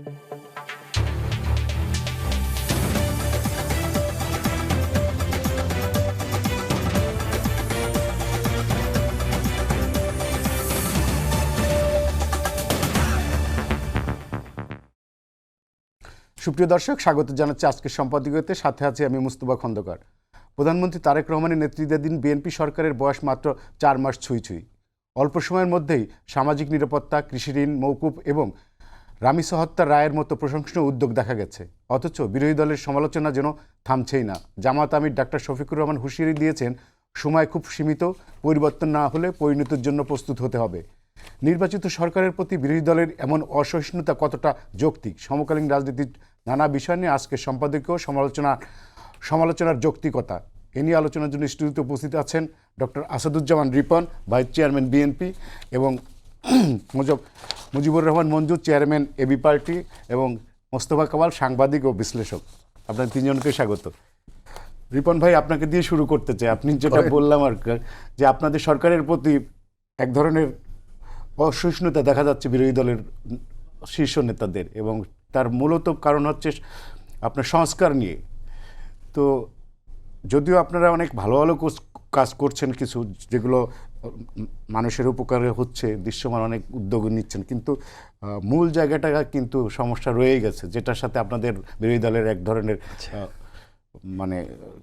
সুপ্রিয় দর্শক, স্বাগত জানাচ্ছি আজকের সম্পাদকীয়তে। সাথে আছি আমি মুস্তফা খন্দকার। প্রধানমন্ত্রী তারেক রহমানের নেতৃত্বাধীন বিএনপি সরকারের বয়স মাত্র 4 মাস ছুঁই। অল্প সময়ের মধ্যেই সামাজিক নিরাপত্তা, কৃষি ঋণ মওকুফ এবং রামিসা হত্যার রায়ের মতো প্রশংসনীয় উদ্যোগ দেখা গেছে। অথচ বিরোধী দলের সমালোচনা যেন থামছেই না। জামায়াত আমির ডাক্তার শফিকুর রহমান হুঁশিয়ারি দিয়েছেন, সময় খুব সীমিত, পরিবর্তন না হলে পরিণতির জন্য প্রস্তুত হতে হবে। নির্বাচিত সরকারের প্রতি বিরোধী দলের এমন অসহিষ্ণুতা কতটা যৌক্তিক? সমকালীন রাজনীতির নানা বিষয় নিয়ে আজকের সম্পাদকীয় সমালোচনার যৌক্তিকতা এ নিয়ে আলোচনার জন্য স্টুডিওতে উপস্থিত আছেন doctor Asaduzzaman Ripon, vice chairman BNP, এবং Mujibur Rahman Manju, chairman AB party, এবং মোস্তফা কামাল, সাংবাদিক ও বিশ্লেষক। আপনার তিনজনকে স্বাগত। রিপন ভাই, আপনাকে দিয়ে শুরু করতে চাই। আপনি যেটা বললাম আর যে আপনাদের সরকারের প্রতি এক ধরনের অসহিষ্ণুতা দেখা যাচ্ছে বিরোধী দলের শীর্ষ নেতাদের, এবং তার মূলত কারণ হচ্ছে আপনার সংস্কার নিয়ে। তো যদিও আপনারা অনেক ভালো ভালো কাজ করছেন, কিছু যেগুলো মানুষের উপকারে হচ্ছে, দৃশ্যমান অনেক উদ্যোগ নিচ্ছেন, কিন্তু মূল জায়গাটা কিন্তু সমস্যা রয়েই গেছে, যেটার সাথে আপনাদের বিরোধী দলের এক ধরনের মানে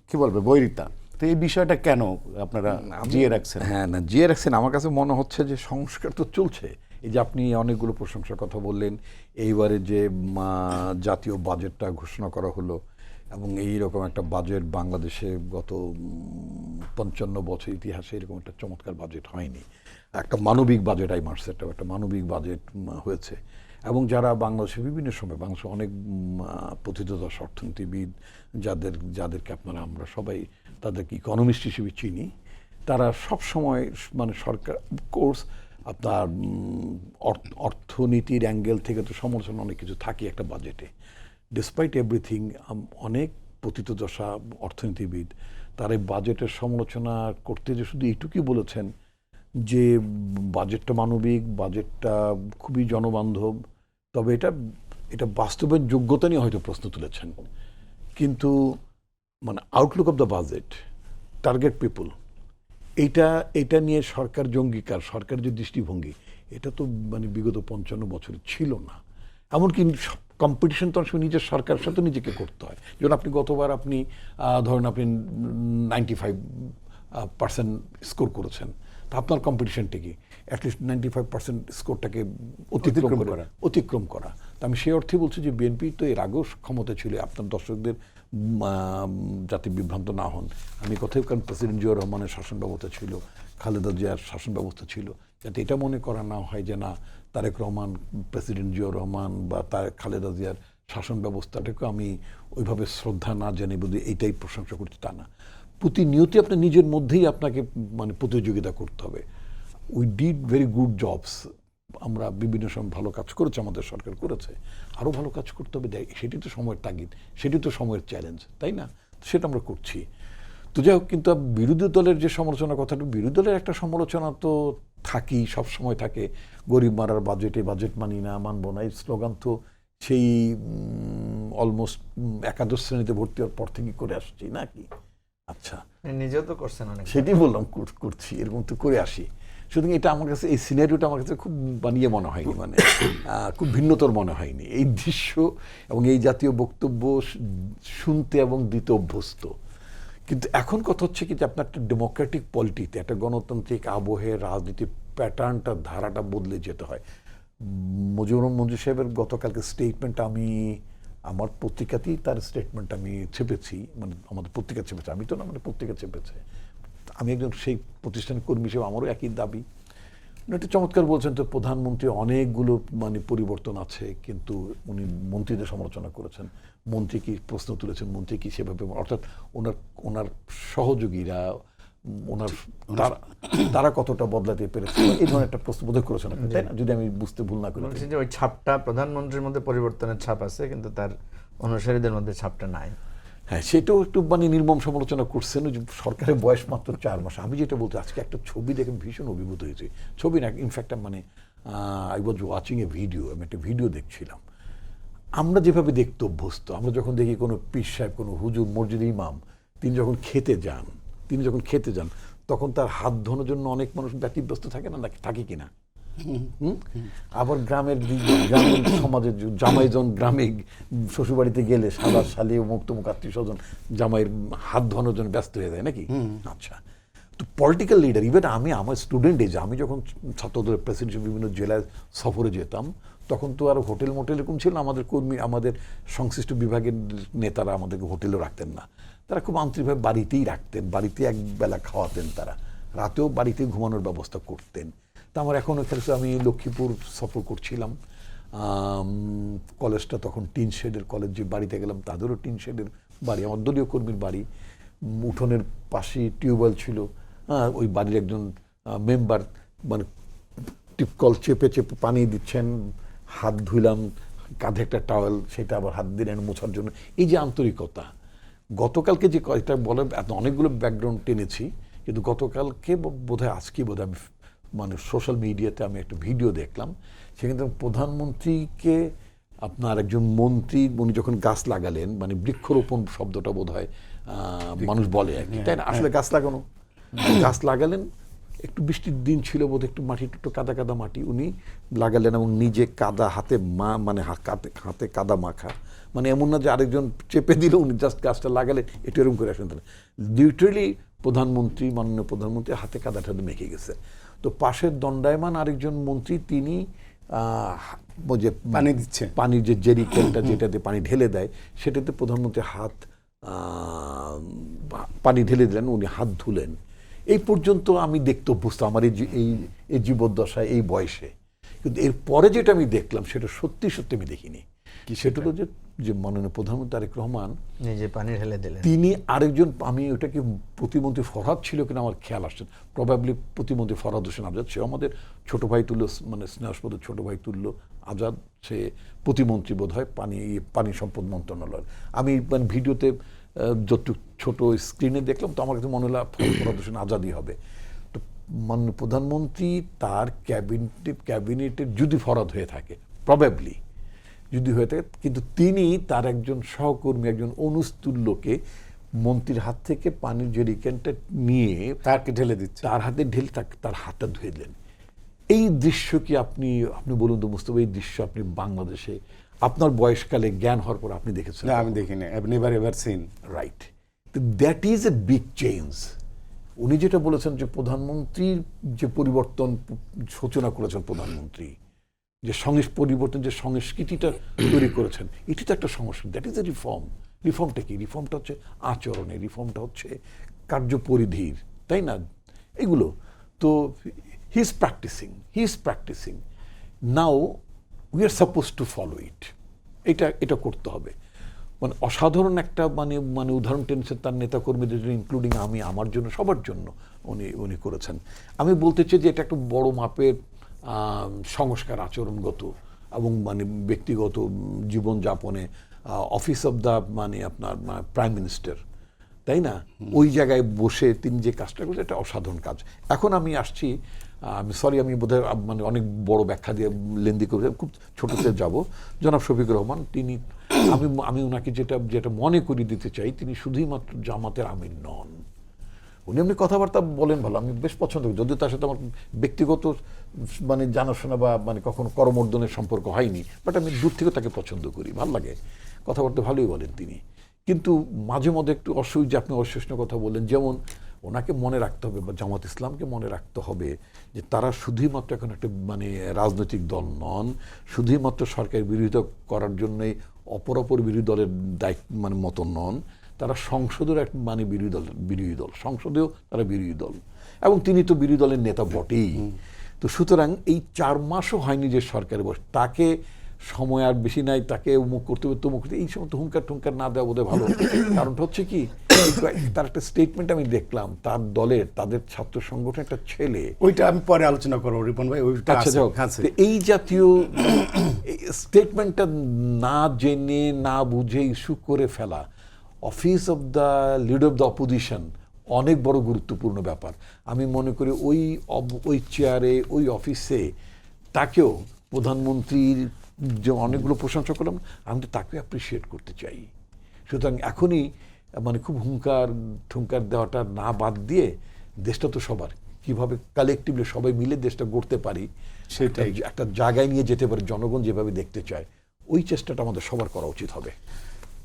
কি বলবে বৈরিতা। তো এই বিষয়টা কেন আপনারা জিয়ে রাখছেন? হ্যাঁ, না জিয়ে রাখছেন। আমার কাছে মনে হচ্ছে যে সংস্কার তো চলছে। এই যে আপনি অনেকগুলো প্রশংসার কথা বললেন, এইবারে যে জাতীয় বাজেটটা ঘোষণা করা হলো, এবং এইরকম একটা বাজেট বাংলাদেশে গত 55 বছর ইতিহাসে এরকম একটা চমৎকার বাজেট হয়নি। একটা মানবিক বাজেট, একটা মানবিক বাজেট হয়েছে। এবং যারা বাংলাদেশে বিভিন্ন সময় বাংলাদেশে অনেক প্রথিতযশা অর্থনীতিবিদ যাদেরকে আমরা সবাই তাদেরকে ইকোনমিস্ট হিসেবে চিনি, তারা সব সময় মানে সরকার কোর্স আপনার অর্থনীতির অ্যাঙ্গেল থেকে তো সমালোচনা অনেক কিছু থাকে একটা বাজেটে। ডিসপাইট এভরিথিং, অনেক প্রথিতযশা অর্থনীতিবিদ তার এই বাজেটের সমালোচনা করতে যে শুধু এইটুকুই বলেছেন যে বাজেটটা মানবিক, বাজেটটা খুবই জনবান্ধব, তবে এটা বাস্তবের যোগ্যতা নিয়ে হয়তো প্রশ্ন তুলেছেন। কিন্তু মানে Outlook of the budget, target people, এইটা নিয়ে সরকার জঙ্গিকার, সরকারের যে দৃষ্টিভঙ্গি, এটা তো মানে বিগত 55 বছরে ছিল না। এমনকি কম্পিটিশন তো অনেক সময় নিজের সরকারের সাথে নিজেকে করতে হয়। যেমন আপনি গতবার ধরেন আপনি 95% স্কোর করেছেন, তা আপনার কম্পিটিশনটা কি অ্যাটলিস্ট 95% স্কোরটাকে অতিক্রম করা। তা আমি সেই অর্থে বলছি যে বিএনপি তো এর আগেও ক্ষমতা ছিল, আপনার দর্শকদের যাতে বিভ্রান্ত না হন আমি কথাই, কারণ প্রেসিডেন্ট জিয়াউর রহমানের শাসন ব্যবস্থা ছিল, খালেদা জিয়ার শাসন ব্যবস্থা ছিল, যাতে এটা মনে করা না হয় যে না তারেক রহমান, প্রেসিডেন্ট জিয়াউর রহমান বা খালেদা জিয়ার শাসন ব্যবস্থাটাকে আমি ওইভাবে শ্রদ্ধা না জানি বুঝি এইটাই প্রশংসা করছি, তা না। প্রতিনিয়ত আপনার নিজের মধ্যেই আপনাকে মানে প্রতিযোগিতা করতে হবে। We did very good jobs, আমরা বিভিন্ন সময় ভালো কাজ করেছে, আমাদের সরকার করেছে, আরও ভালো কাজ করতে হবে। সেটি তো সময়ের তাগিদ, সেটি তো সময়ের চ্যালেঞ্জ, তাই না? সেটা আমরা করছি। তো যাই হোক, কিন্তু বিরোধী দলের যে সমালোচনার কথাটা, বিরোধী দলের একটা সমালোচনা তো থাকি, সব সময় থাকে। গরিব মারার বাজেট মানি না, মানবো না, এই স্লোগান তো সেই অলমোস্ট একাদশ শ্রেণীতে ভর্তি হওয়ার পর থেকে করে আসছি নাকি? আচ্ছা, নিজেও তো করছেন অনেক, সেটাই বললাম, করছি, এরকম তো করে আসি। সুতরাং এটা আমার কাছে, এই সিনারিওটা আমার কাছে খুব বানিয়ে মনে হয়নি, মানে খুব ভিন্নতর মনে হয়নি এই দৃশ্য এবং এই জাতীয় বক্তব্য শুনতে এবং দিতে অভ্যস্ত। কিন্তু এখন কথা হচ্ছে কি যে আপনার একটা ডেমোক্রেটিক পলিটিতে, একটা গণতান্ত্রিক আবহে রাজনীতির প্যাটার্নটা, ধারাটা বদলে যেতে হয়। মুজিবুর রহমান মঞ্জু সাহেবের গতকালকে স্টেটমেন্ট, আমি আমার পত্রিকাতেই তার স্টেটমেন্ট আমি ছেপেছি, মানে আমাদের পত্রিকা ছেপেছে, আমি তো না, মানে পত্রিকা ছেপেছে। আমি একজন সেই প্রতিষ্ঠানের কর্মী হিসেবে আমারও একই দাবি। একটা চমৎকার বলছেন তো, প্রধানমন্ত্রী অনেকগুলো মানে পরিবর্তন আছে, কিন্তু উনি মন্ত্রীদের সমালোচনা করেছেন, মন্ত্রী কি প্রশ্ন তুলেছেন, মন্ত্রী কি সেভাবে, অর্থাৎ ওনার সহযোগীরা, তারা কতটা বদলাতে পেরেছে, এই ধরনের একটা প্রশ্ন বোধহয় করেছেন, তাই না? যদি আমি বুঝতে ভুল না করি, যে ওই ছাপটা প্রধানমন্ত্রীর মধ্যে পরিবর্তনের ছাপ আছে, কিন্তু তার অনুসারীদের মধ্যে ছাপটা নাই। হ্যাঁ, সেটাও একটু মানে নির্মম সমালোচনা করছেন। যে সরকারের বয়স মাত্র 4 মাস। আমি যেটা বলছি, আজকে একটা ছবি দেখে ভীষণ অভিভূত হয়েছে। ছবি না, ইনফ্যাক্ট মানে I was watching a video, আমি একটা ভিডিও দেখছিলাম। আমরা যেভাবে দেখতে অভ্যস্ত, আমরা যখন দেখি কোনো পীর সাহেব, কোনো হুজুর, মসজিদ ইমাম, তিনি যখন খেতে যান তখন তার হাত ধোয়ানোর জন্য অনেক মানুষ ব্যতিব্যস্ত থাকে না, নাকি থাকে কিনা? আবার গ্রামের সমাজের জামাইজন গ্রামে শ্বশুরবাড়িতে গেলে সাদা শালি মুক্তমুখ আত্মীয় স্বজন জামাইয়ের হাত ধোয়ানোর জন্য ব্যস্ত হয়ে যায় নাকি? আচ্ছা, তো পলিটিক্যাল লিডার, ইভেন আমি আমার স্টুডেন্ট এজে আমি যখন ছাত্রদলের প্রেসিডেন্ট বিভিন্ন জেলায় সফরে যেতাম, তখন তো আর হোটেল মোটেল এরকম ছিল না। আমাদের কর্মী, আমাদের সংশ্লিষ্ট বিভাগের নেতারা আমাদেরকে হোটেলেও রাখতেন না, তারা খুব আন্তরিকভাবে বাড়িতেই রাখতেন, বাড়িতে একবেলা খাওয়াতেন, তারা রাতেও বাড়িতে ঘুমানোর ব্যবস্থা করতেন। তা আমার এখনও খেয়াল, আমি লক্ষ্মীপুর সফর করছিলাম, কলেজটা তখন টিন শেডের কলেজ, যে বাড়িতে গেলাম তাদেরও টিন শেডের বাড়ি, আমার দলীয় কর্মীর বাড়ি, উঠোনের পাশে টিউবওয়েল ছিল, ওই বাড়ির একজন মেম্বার মানে টিপকল চেপে চেপে পানি দিচ্ছেন, হাত ধুইলাম, কাঁধে একটা টাওয়েল, সেটা আবার হাত দিলেন মোছার জন্য। এই যে আন্তরিকতা, গতকালকে যে কয়েকটা বলে অনেকগুলো ব্যাকগ্রাউন্ড টেনেছি, কিন্তু গতকালকে বোধহয় আজকে বোধহয় আমি মানে সোশ্যাল মিডিয়াতে আমি একটা ভিডিও দেখলাম, সেখানে প্রধানমন্ত্রীকে আপনার একজন মন্ত্রী, উনি যখন গাছ লাগালেন, মানে বৃক্ষরোপণ শব্দটা বোধহয় মানুষ বলে আর কি, তাই না? আসলে গাছ লাগালেন, একটু বৃষ্টির দিন ছিল বোধহয়, একটু মাটি, একটু কাদা কাদা মাটি উনি লাগালেন, এবং নিজে কাদা হাতে মানে হাতে কাদা মাখা, মানে এমন না যে আরেকজন চেপে দিল, উনি জাস্ট গাছটা লাগালেন, একটু এরকম করে আসেন। লিটারেলি প্রধানমন্ত্রী, মাননীয় প্রধানমন্ত্রী হাতে কাদা টাদা মেখে গেছে। তো পাশের দণ্ডায়মান আরেকজন মন্ত্রী, তিনি যে পানি দিচ্ছে, পানির যে জেরিকেনটা যেটাতে পানি ঢেলে দেয়, সেটাতে প্রধানমন্ত্রী হাত পানি ঢেলে দিলেন, উনি হাত ধুলেন। এই পর্যন্ত আমি দেখতে অভ্যস্ত আমার এই জীবদ্দশায়, এই বয়সে। কিন্তু এরপরে যেটা আমি দেখলাম, সেটা সত্যি সত্যি আমি দেখিনি। কি সেটা হলো যে মাননীয় প্রধানমন্ত্রী তারেক রহমান নিজে পানি ঢেলে দিলেন। তিনি আরেকজন, আমি ওটাকে প্রতিমন্ত্রী ফরহাদ ছিল কিনা আমার খেয়াল আসছে, প্রবাবলি প্রতিমন্ত্রী ফরহাদ হোসেন আজাদ, সে আমাদের ছোট ভাই তুল্য, মানে স্নেহাস্পদ ছোট ভাই তুল্য আজাদ, সে প্রতিমন্ত্রী বোধ হয় পানি সম্পদ মন্ত্রণালয়ের। আমি মানে ভিডিওতে যতটুকু ছোট স্ক্রিনে দেখলাম, তো আমার কাছে মনে হলো ফরহাদ হোসেন আজাদই হবে। তো মাননীয় প্রধানমন্ত্রী তার ক্যাবিনেটের যদি ফরহাদ হয়ে থাকে, প্রবাবলি যদি হয়ে থাকে, কিন্তু তিনি তার একজন সহকর্মী, একজন অনুস্তুল্যকে মন্ত্রীর হাত থেকে পানির জেরিকেনটা নিয়ে তাকে ঢেলে দিচ্ছে, তার হাতে ঢেলে তার হাতটা ধুয়ে দিলেন। এই দৃশ্য কি আপনি বলুন তো মুস্তফা, এই দৃশ্য আপনি বাংলাদেশে আপনার বয়সকালে জ্ঞান হওয়ার পর আপনি দেখেছেন? না, আমি দেখিনি, never ever seen. Right, that is a big change. উনি যেটা বলেছেন যে প্রধানমন্ত্রীর যে পরিবর্তন সূচনা করেছেন প্রধানমন্ত্রী, যে পরিবর্তন, যে সংস্কৃতিটা তৈরি করেছেন, এটি তো একটা সংস্কৃতি, দ্যাট ইজ এ রিফর্ম। রিফর্মটা কি? রিফর্মটা হচ্ছে আচরণে, রিফর্মটা হচ্ছে কার্যপরিধির, তাই না? এগুলো তো he is practicing now, we are suppose to follow it. এটা করতে হবে। মানে অসাধারণ একটা মানে উদাহরণ টেনেছেন তার নেতাকর্মীদের জন্য, ইনক্লুডিং আমি, আমার জন্য, সবার জন্য উনি করেছেন। আমি বলতে চাই যে এটা একটা বড় মাপের সংস্কার, আচরণগত এবং মানে ব্যক্তিগত জীবনযাপনে, অফিস অফ দ্য মানে আপনার প্রাইম মিনিস্টার, তাই না? ওই জায়গায় বসে তিনি যে কাজটা করছেন, এটা অসাধারণ কাজ। এখন আমি আসছি, আমি সরি, আমি বোধহয় মানে অনেক বড় ব্যাখ্যা দিয়ে লেন্দি করে খুব ছোটতে যাব। জনাব শফিকুর রহমান, তিনি আমি ওনাকে যেটা মনে করিয়ে দিতে চাই, তিনি শুধুই মাত্র জামাতের আমির নন। উনি এমনি কথাবার্তা বলেন ভালো, আমি বেশ পছন্দ করি, যদিও তার সাথে আমার ব্যক্তিগত মানে জানাশোনা বা মানে কখনো করমর্দনের সম্পর্ক হয়নি, বাট আমি দূর থেকে তাকে পছন্দ করি, ভালো লাগে, কথাবার্তা ভালোই বলেন তিনি। কিন্তু মাঝে মধ্যে একটু যে আপনি অসহিষ্ণু কথা বললেন, যেমন ওনাকে মনে রাখতে হবে বা জামাত ইসলামকে মনে রাখতে হবে যে তারা শুধুমাত্র এখন একটা মানে রাজনৈতিক দল নন, শুধুমাত্র সরকারের বিরোধিতা করার জন্যই অপর বিরোধী দলের দায়িত্ব মানে মতো নন, তারা সংসদের এক মানে বিরোধী দল, সংসদেও তারা বিরোধী দল, এবং তিনি তো বিরোধী দলের নেতা বটেই। তো সুতরাং এই 4 মাসও হয়নি যে সরকারে বসে, তাকে সময় আর বেশি নাই, তাকে অমুক করতে হবে তমুক করতে, এই সময় হুঙ্কার টুঙ্কার না দেওয়া বোধহয় ভালো। কারণটা হচ্ছে কি, তার একটা স্টেটমেন্ট আমি দেখলাম, তার দলের তাদের ছাত্র সংগঠনের একটা ছেলে, ওইটা আমি পরে আলোচনা করবো রিপন ভাই, ওইটা আছে। এই জাতীয় স্টেটমেন্টটা না জেনে না বুঝে ইস্যু করে ফেলা, office of the leader of the opposition অনেক বড় গুরুত্বপূর্ণ ব্যাপার। আমি মনে করি ওই চেয়ারে, ওই অফিসে তাকেও প্রধানমন্ত্রীর যে অনেকগুলো প্রশংসা করলাম, আমি তো তাকে অ্যাপ্রিসিয়েট করতে চাই। সুতরাং এখনই মানে খুব হুঙ্কার দেওয়াটা না বাদ দিয়ে, দেশটা তো সবার, কিভাবে কালেকটিভলি সবাই মিলে দেশটা গড়তে পারি সেটাই একটা জায়গায় নিয়ে যেতে পারি, জনগণ যেভাবে দেখতে চায়, ওই চেষ্টাটা আমাদের সবার করা উচিত হবে।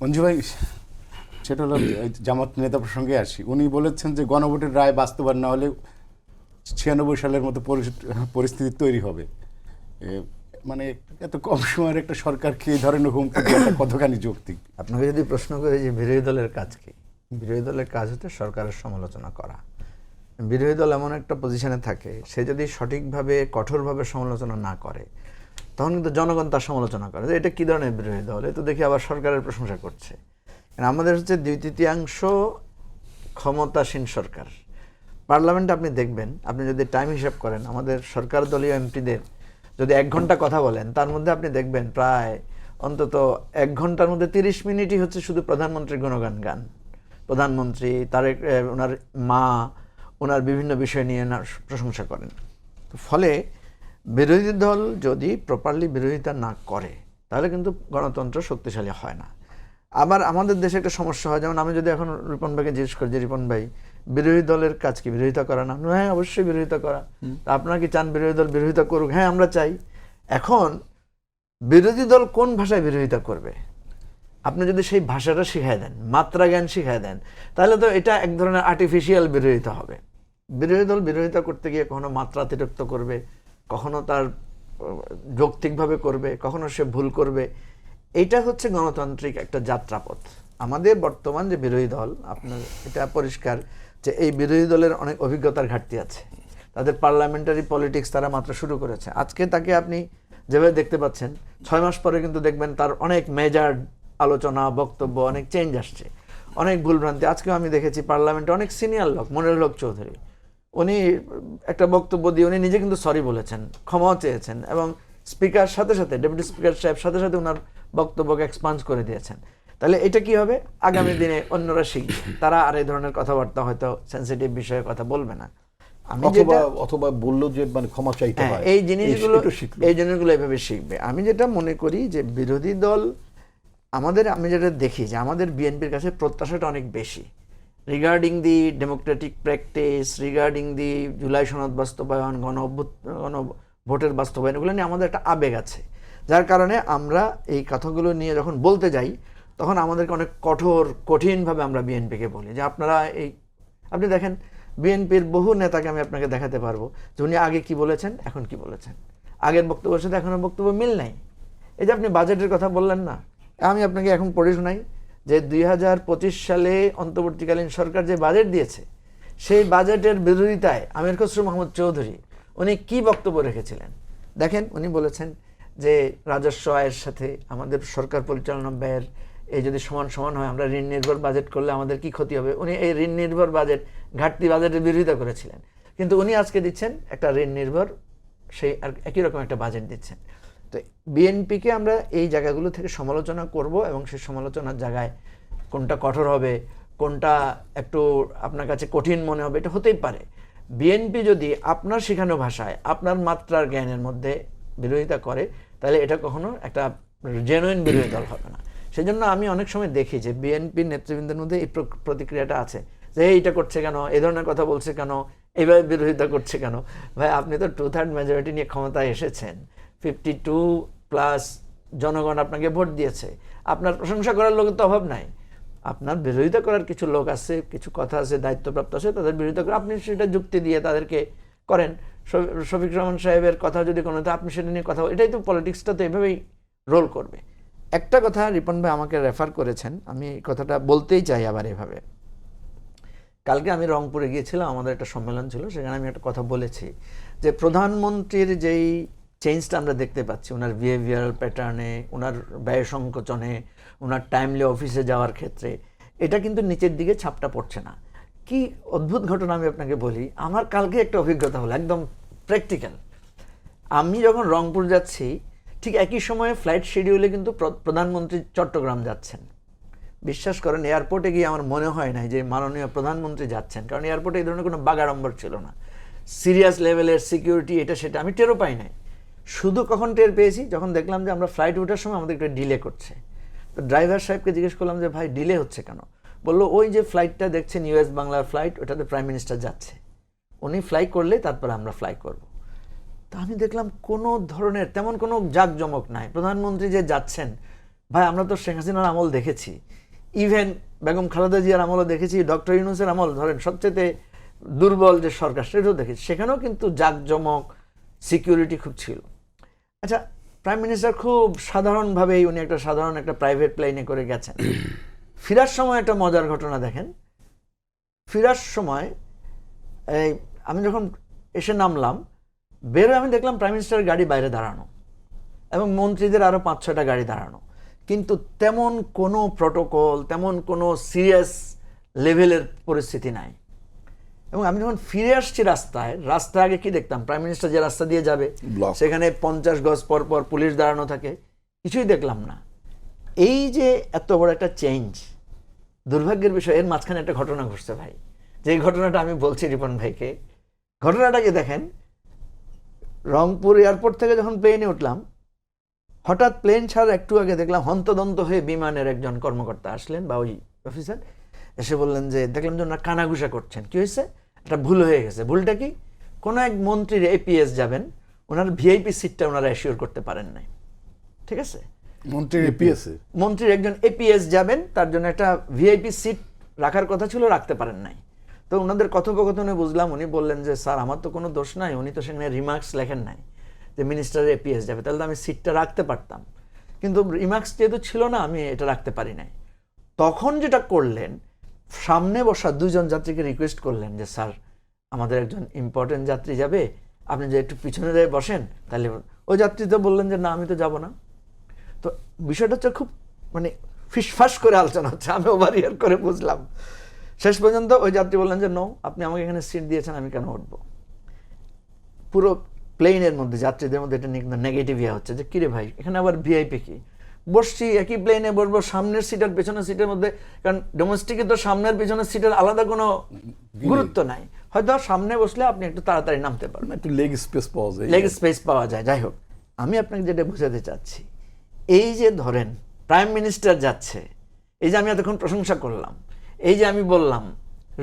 মঞ্জু ভাই, সেটা হলো জামাত নেতা প্রসঙ্গে আসি। উনি বলেছেন যে গণভোটের রায় বাস্তবায়ন না হলে 96 সালের মতো পরিস্থিতি তৈরি হবে। মানে এত কম সময়ের একটা সরকারকে এই ধরনের হুমকি দেওয়াটা কতখানি যৌক্তিক? আপনাকে যদি প্রশ্ন করে যে বিরোধী দলের কাজ কি, বিরোধী দলের কাজ হচ্ছে সরকারের সমালোচনা করা। বিরোধী দল এমন একটা পজিশনে থাকে, সে যদি সঠিকভাবে কঠোরভাবে সমালোচনা না করে, তখন কিন্তু জনগণ তার সমালোচনা করে যে এটা কী ধরনের বিরোধী দল, এ তো দেখি আবার সরকারের প্রশংসা করছে। কারণ আমাদের হচ্ছে 2/3 ক্ষমতাসীন সরকার। পার্লামেন্টে আপনি দেখবেন, আপনি যদি টাইম হিসাব করেন, আমাদের সরকার দলীয় এমপিদের যদি 1 ঘন্টা কথা বলেন, তার মধ্যে আপনি দেখবেন প্রায় অন্তত 1 ঘন্টার মধ্যে 30 মিনিটই হচ্ছে শুধু প্রধানমন্ত্রীর গুণগান গান। প্রধানমন্ত্রী, ওনার মা, ওনার বিভিন্ন বিষয় নিয়ে প্রশংসা করেন। তো ফলে বিরোধী দল যদি প্রপারলি বিরোধিতা না করে, তাহলে কিন্তু গণতন্ত্র শক্তিশালী হয় না। আবার আমাদের দেশে একটা সমস্যা হয়, যেমন আমি যদি এখন রিপন ভাইকে জিজ্ঞেস করি যে রিপন ভাই, বিরোধী দলের কাজ কি বিরোধিতা করা না? হ্যাঁ, অবশ্যই বিরোধিতা করা। আপনারা কি চান বিরোধী দল বিরোধিতা করুক? হ্যাঁ, আমরা চাই। এখন বিরোধী দল কোন ভাষায় বিরোধিতা করবে, আপনি যদি সেই ভাষাটা শিখাই দেন, মাত্রা জ্ঞান শিখাই দেন, তাহলে তো এটা এক ধরনের আর্টিফিশিয়াল বিরোধিতা হবে। বিরোধী দল বিরোধিতা করতে গিয়ে কখনো মাত্রা অতিরিক্ত করবে, কখনো তার যৌক্তিকভাবে করবে, কখনো সে ভুল করবে। এইটা হচ্ছে গণতান্ত্রিক একটা যাত্রাপথ। আমাদের বর্তমান যে বিরোধী দল, আপনার এটা পরিষ্কার যে এই বিরোধী দলের অনেক অভিজ্ঞতার ঘাটতি আছে। তাদের পার্লামেন্টারি পলিটিক্স তারা মাত্র শুরু করেছে। আজকে তাকে আপনি যেভাবে দেখতে পাচ্ছেন, 6 মাস পরে কিন্তু দেখবেন তার অনেক মেজর আলোচনা, বক্তব্য, অনেক চেঞ্জ আসছে, অনেক ভুলভ্রান্তি। আজকেও আমি দেখেছি পার্লামেন্টে অনেক সিনিয়র লোক, মনিরুল হক চৌধুরী, উনি একটা বক্তব্য দিয়ে উনি নিজে কিন্তু সরি বলেছেন, ক্ষমাও চেয়েছেন, এবং স্পিকার সাথে সাথে, ডেপুটি স্পিকার সাহেব সাথে সাথে ওনার বক্তব্যকে এক্সপান্স করে দিয়েছেন। তাহলে এটা কি হবে, আগামী দিনে অন্যরা শিখবে, তারা আর এই ধরনের কথাবার্তা হয়তো সেন্সিটিভ বিষয়ে কথা বলবে না। আমি অথবা বললো যে মানে ক্ষমা চাইতে হয়, এই জিনিসগুলো এভাবে শিখবে। আমি যেটা মনে করি যে বিরোধী দল আমি যেটা দেখি যে আমাদের বিএনপির কাছে প্রত্যাশাটা অনেক বেশি রিগার্ডিং দি ডেমোক্রেটিক প্র্যাকটিস, রিগার্ডিং দি জুলাই সনদ বাস্তবায়ন, গণভোটের বাস্তবায়ন, এগুলো নিয়ে আমাদের একটা আবেগ আছে, যার কারণে আমরা এই কথাগুলো নিয়ে যখন বলতে যাই, তখন আমাদেরকে অনেক কঠিনভাবে আমরা বিএনপিকে বলি যে আপনারা আপনি দেখেন বিএনপির বহু নেতাকে আমি আপনাকে দেখাতে পারবো যে উনি আগে কি বলেছেন, এখন কি বলেছেন, আগের বক্তব্যের সাথে এখনের বক্তব্য মিল নাই। এই যে আপনি বাজেটের কথা বললেন না, আমি আপনাকে এখন পড়ে শোনাই যে 2025 সালে অন্তর্বর্তীকালীন সরকার যে বাজেট দিয়েছে, সেই বাজেটের বিরোধিতায় আমির খসরু মাহমুদ চৌধুরী উনি কি বক্তব্য রেখেছিলেন দেখেন। উনি বলেছেন যে রাজস্ব আয়ের সাথে আমাদের সরকার পরিচালনা ব্যয়ের এই যদি সমান সমান হয়, আমরা ঋণ নির্ভর বাজেট করলে আমাদের কি ক্ষতি হবে। উনি এই ঋণ নির্ভর বাজেট, ঘাটতি বাজেটের বিরোধিতা করেছিলেন, কিন্তু উনি আজকে দিচ্ছেন একটা ঋণ নির্ভর সেই আর একই রকম একটা বাজেট দিচ্ছেন। তো বিএনপিকে আমরা এই জায়গাগুলো থেকে সমালোচনা করব, এবং সেই সমালোচনার জায়গায় কোনটা কঠোর হবে, কোনটা একটু আপনার কাছে কঠিন মনে হবে, এটা হতেই পারে। বিএনপি যদি আপনার শেখানো ভাষায়, আপনার মাত্রার জ্ঞানের মধ্যে বিরোধিতা করে, তাহলে এটা কখনো একটা জেনুইন বিরোধী দল হবে না। সেই জন্য আমি অনেক সময় দেখি যে বিএনপির নেতৃবৃন্দের মধ্যে এই প্রতিক্রিয়াটা আছে যে এইটা করছে কেন, এই ধরনের কথা বলছে কেন, এইভাবে বিরোধিতা করছে কেন। ভাই, আপনি তো 2/3 মেজরিটি নিয়ে ক্ষমতায় এসেছেন, 52+ জনগণ আপনাকে ভোট দিয়েছে, আপনার প্রশংসা করার লোকের তো অভাব নাই। আপনার বিরোধিতা করার কিছু লোক আছে, কিছু কথা আছে, দায়িত্বপ্রাপ্ত আছে, তাদের বিরোধিতা করে আপনি সেটা যুক্তি দিয়ে তাদেরকে করেন। শফিক রহমান সাহেবের কথা যদি কোনো, আপনি সেটা নিয়ে কথা, এটাই তো পলিটিক্সটা, তো এভাবেই রোল করবে। একটা কথা রিপন ভাই আমাকে রেফার করেছেন, আমি এই কথাটা বলতেই চাই আবার এভাবে। কালকে আমি রংপুরে গিয়েছিলাম, আমাদের একটা সম্মেলন ছিল, সেখানে আমি একটা কথা বলেছি যে প্রধানমন্ত্রীর যেই চেঞ্জটা আমরা দেখতে পাচ্ছি ওনার বিহেভিয়ারাল প্যাটার্নে, ওনার ব্যয় সংকোচনে, ওনার টাইমলি অফিসে যাওয়ার ক্ষেত্রে, এটা কিন্তু নিচের দিকে ছাপটা পড়ছে না। কি অদ্ভুত ঘটনা আমি আপনাকে বলি, আমার কালকে একটা অভিজ্ঞতা হলো একদম প্র্যাকটিক্যাল। আমি যখন রংপুর যাচ্ছি, ঠিক একই সময়ে ফ্লাইট শিডিউলে কিন্তু প্রধানমন্ত্রী চট্টগ্রাম যাচ্ছেন। বিশ্বাস করেন, এয়ারপোর্টে গিয়ে আমার মনে হয় নাই যে মাননীয় প্রধানমন্ত্রী যাচ্ছেন, কারণ এয়ারপোর্টে এই ধরনের কোনো বাগাড়ম্বর ছিল না, সিরিয়াস লেভেলের সিকিউরিটি, এটা সেটা আমি টেরও পাই নাই। শুধু কখন টের পেয়েছি, যখন দেখলাম যে আমরা ফ্লাইট ওঠার সময় আমাদের একটু ডিলে করছে। তো ড্রাইভার সাহেবকে জিজ্ঞেস করলাম যে ভাই ডিলে হচ্ছে কেন? বললো ওই যে ফ্লাইটটা দেখছেন ইউএস বাংলার ফ্লাইট, ওটাতে প্রাইম মিনিস্টার যাচ্ছে, উনি ফ্লাই করলে তারপর আমরা ফ্লাই করব। তা আমি দেখলাম কোনো ধরনের তেমন কোনো জাঁকজমক নাই। প্রধানমন্ত্রী যে যাচ্ছেন, ভাই আমরা তো শেখ হাসিনার আমল দেখেছি, ইভেন বেগম খালেদা জিয়ার আমলও দেখেছি, ডক্টর ইউনূসের আমল ধরেন সবচেয়ে দুর্বল যে সরকার সেটাও দেখেছি, সেখানেও কিন্তু জাঁকজমক সিকিউরিটি খুব ছিল। আচ্ছা, প্রাইম মিনিস্টার খুব সাধারণভাবেই উনি একটা সাধারণ একটা প্রাইভেট প্লেনে করে গেছেন। ফেরার সময় একটা মজার ঘটনা দেখেন। ফেরার সময় এই আমি যখন এসে নামলাম, বেরোয় আমি দেখলাম প্রাইম মিনিস্টারের গাড়ি বাইরে দাঁড়ানো এবং মন্ত্রীদের আরও 5-6টা গাড়ি দাঁড়ানো, কিন্তু তেমন কোনো প্রটোকল, তেমন কোনো সিরিয়াস লেভেলের পরিস্থিতি নাই। এবং আমি যখন ফিরে আসছি রাস্তা আগে কি দেখতাম, প্রাইম মিনিস্টার যে রাস্তা দিয়ে যাবে Block. সেখানে 50 গজ পর পর পুলিশ দাঁড়ানো থাকে, কিছুই দেখলাম না। এই যে এত বড় একটা চেঞ্জ, দুর্ভাগ্যের বিষয় এর মাঝখানে একটা ঘটনা ঘটছে ভাই, যে ঘটনাটা আমি বলছি রিপন ভাইকে। ঘটনাটাকে দেখেন, রংপুর এয়ারপোর্ট থেকে যখন প্লেনে উঠলাম, হঠাৎ প্লেন ছাড়ার একটু আগে দেখলাম হন্তদন্ত হয়ে বিমানের একজন কর্মকর্তা আসলেন বা ওই অফিসার, এসে বললেন যে দেখলাম যে ওনারা কানাঘুষা করছেন। কি হয়েছে? একটা ভুল হয়ে গেছে। ভুলটা কি? কোনো এক মন্ত্রীর এপিএস যাবেন, ওনার ভিআইপি সিটটা ওনারা অ্যাসিওর করতে পারেন নাই। ঠিক আছে, মন্ত্রীর এপিএসএ মন্ত্রীর একজন এপিএস যাবেন, তার জন্য একটা ভিআইপি সিট রাখার কথা ছিল, রাখতে পারেন নাই। তো ওনাদের কথোপকথনে বুঝলাম উনি বললেন যে স্যার আমার তো কোনো দোষ নাই, উনি তো সেখানে রিমার্কস লেখেন নাই যে মিনিস্টারের এপিএস যাবে, তাহলে তো আমি সিটটা রাখতে পারতাম, কিন্তু রিমার্কস যেহেতু ছিল না আমি এটা রাখতে পারি নাই। তখন যেটা করলেন, সামনে বসা 2 জন যাত্রীকে রিকোয়েস্ট করলেন যে স্যার আমাদের একজন ইম্পর্টেন্ট যাত্রী যাবে, আপনি যে একটু পিছনে যেয়ে বসেন তাহলে। ওই যাত্রী তো বললেন যে না আমি তো যাব না। তো বিষয়টা হচ্ছে খুব মানে ফিসফাস করে আলোচনা হচ্ছে, আমি ওভার ইয়ার করে বুঝলাম। শেষ পর্যন্ত ওই যাত্রী বললেন যে নো, আপনি আমাকে এখানে সিট দিয়েছেন, আমি কেন উঠবো? পুরো প্লেনের মধ্যে যাত্রীদের মধ্যে এটা নেগেটিভ ইয়ে হচ্ছে যে কিরে ভাই এখানে আবার ভিআইপি কি? বসছি একই প্লেনে বসবো, সামনের সিট আর পেছনের সিটের মধ্যে, কারণ ডোমেস্টিকে তো সামনের পেছনের সিটের আলাদা কোনো গুরুত্ব নাই, হয়তো সামনে বসলে আপনি একটু তাড়াতাড়ি নামতে পারবেন, একটু লেগ স্পেস পাওয়া যায়। লেগ স্পেস পাওয়া যায়। যাই হোক, আমি আপনাকে যেটা বোঝাতে চাচ্ছি, এই যে ধরেন প্রাইম মিনিস্টার যাচ্ছে, এই যে আমি এতক্ষণ প্রশংসা করলাম, এই যে আমি বললাম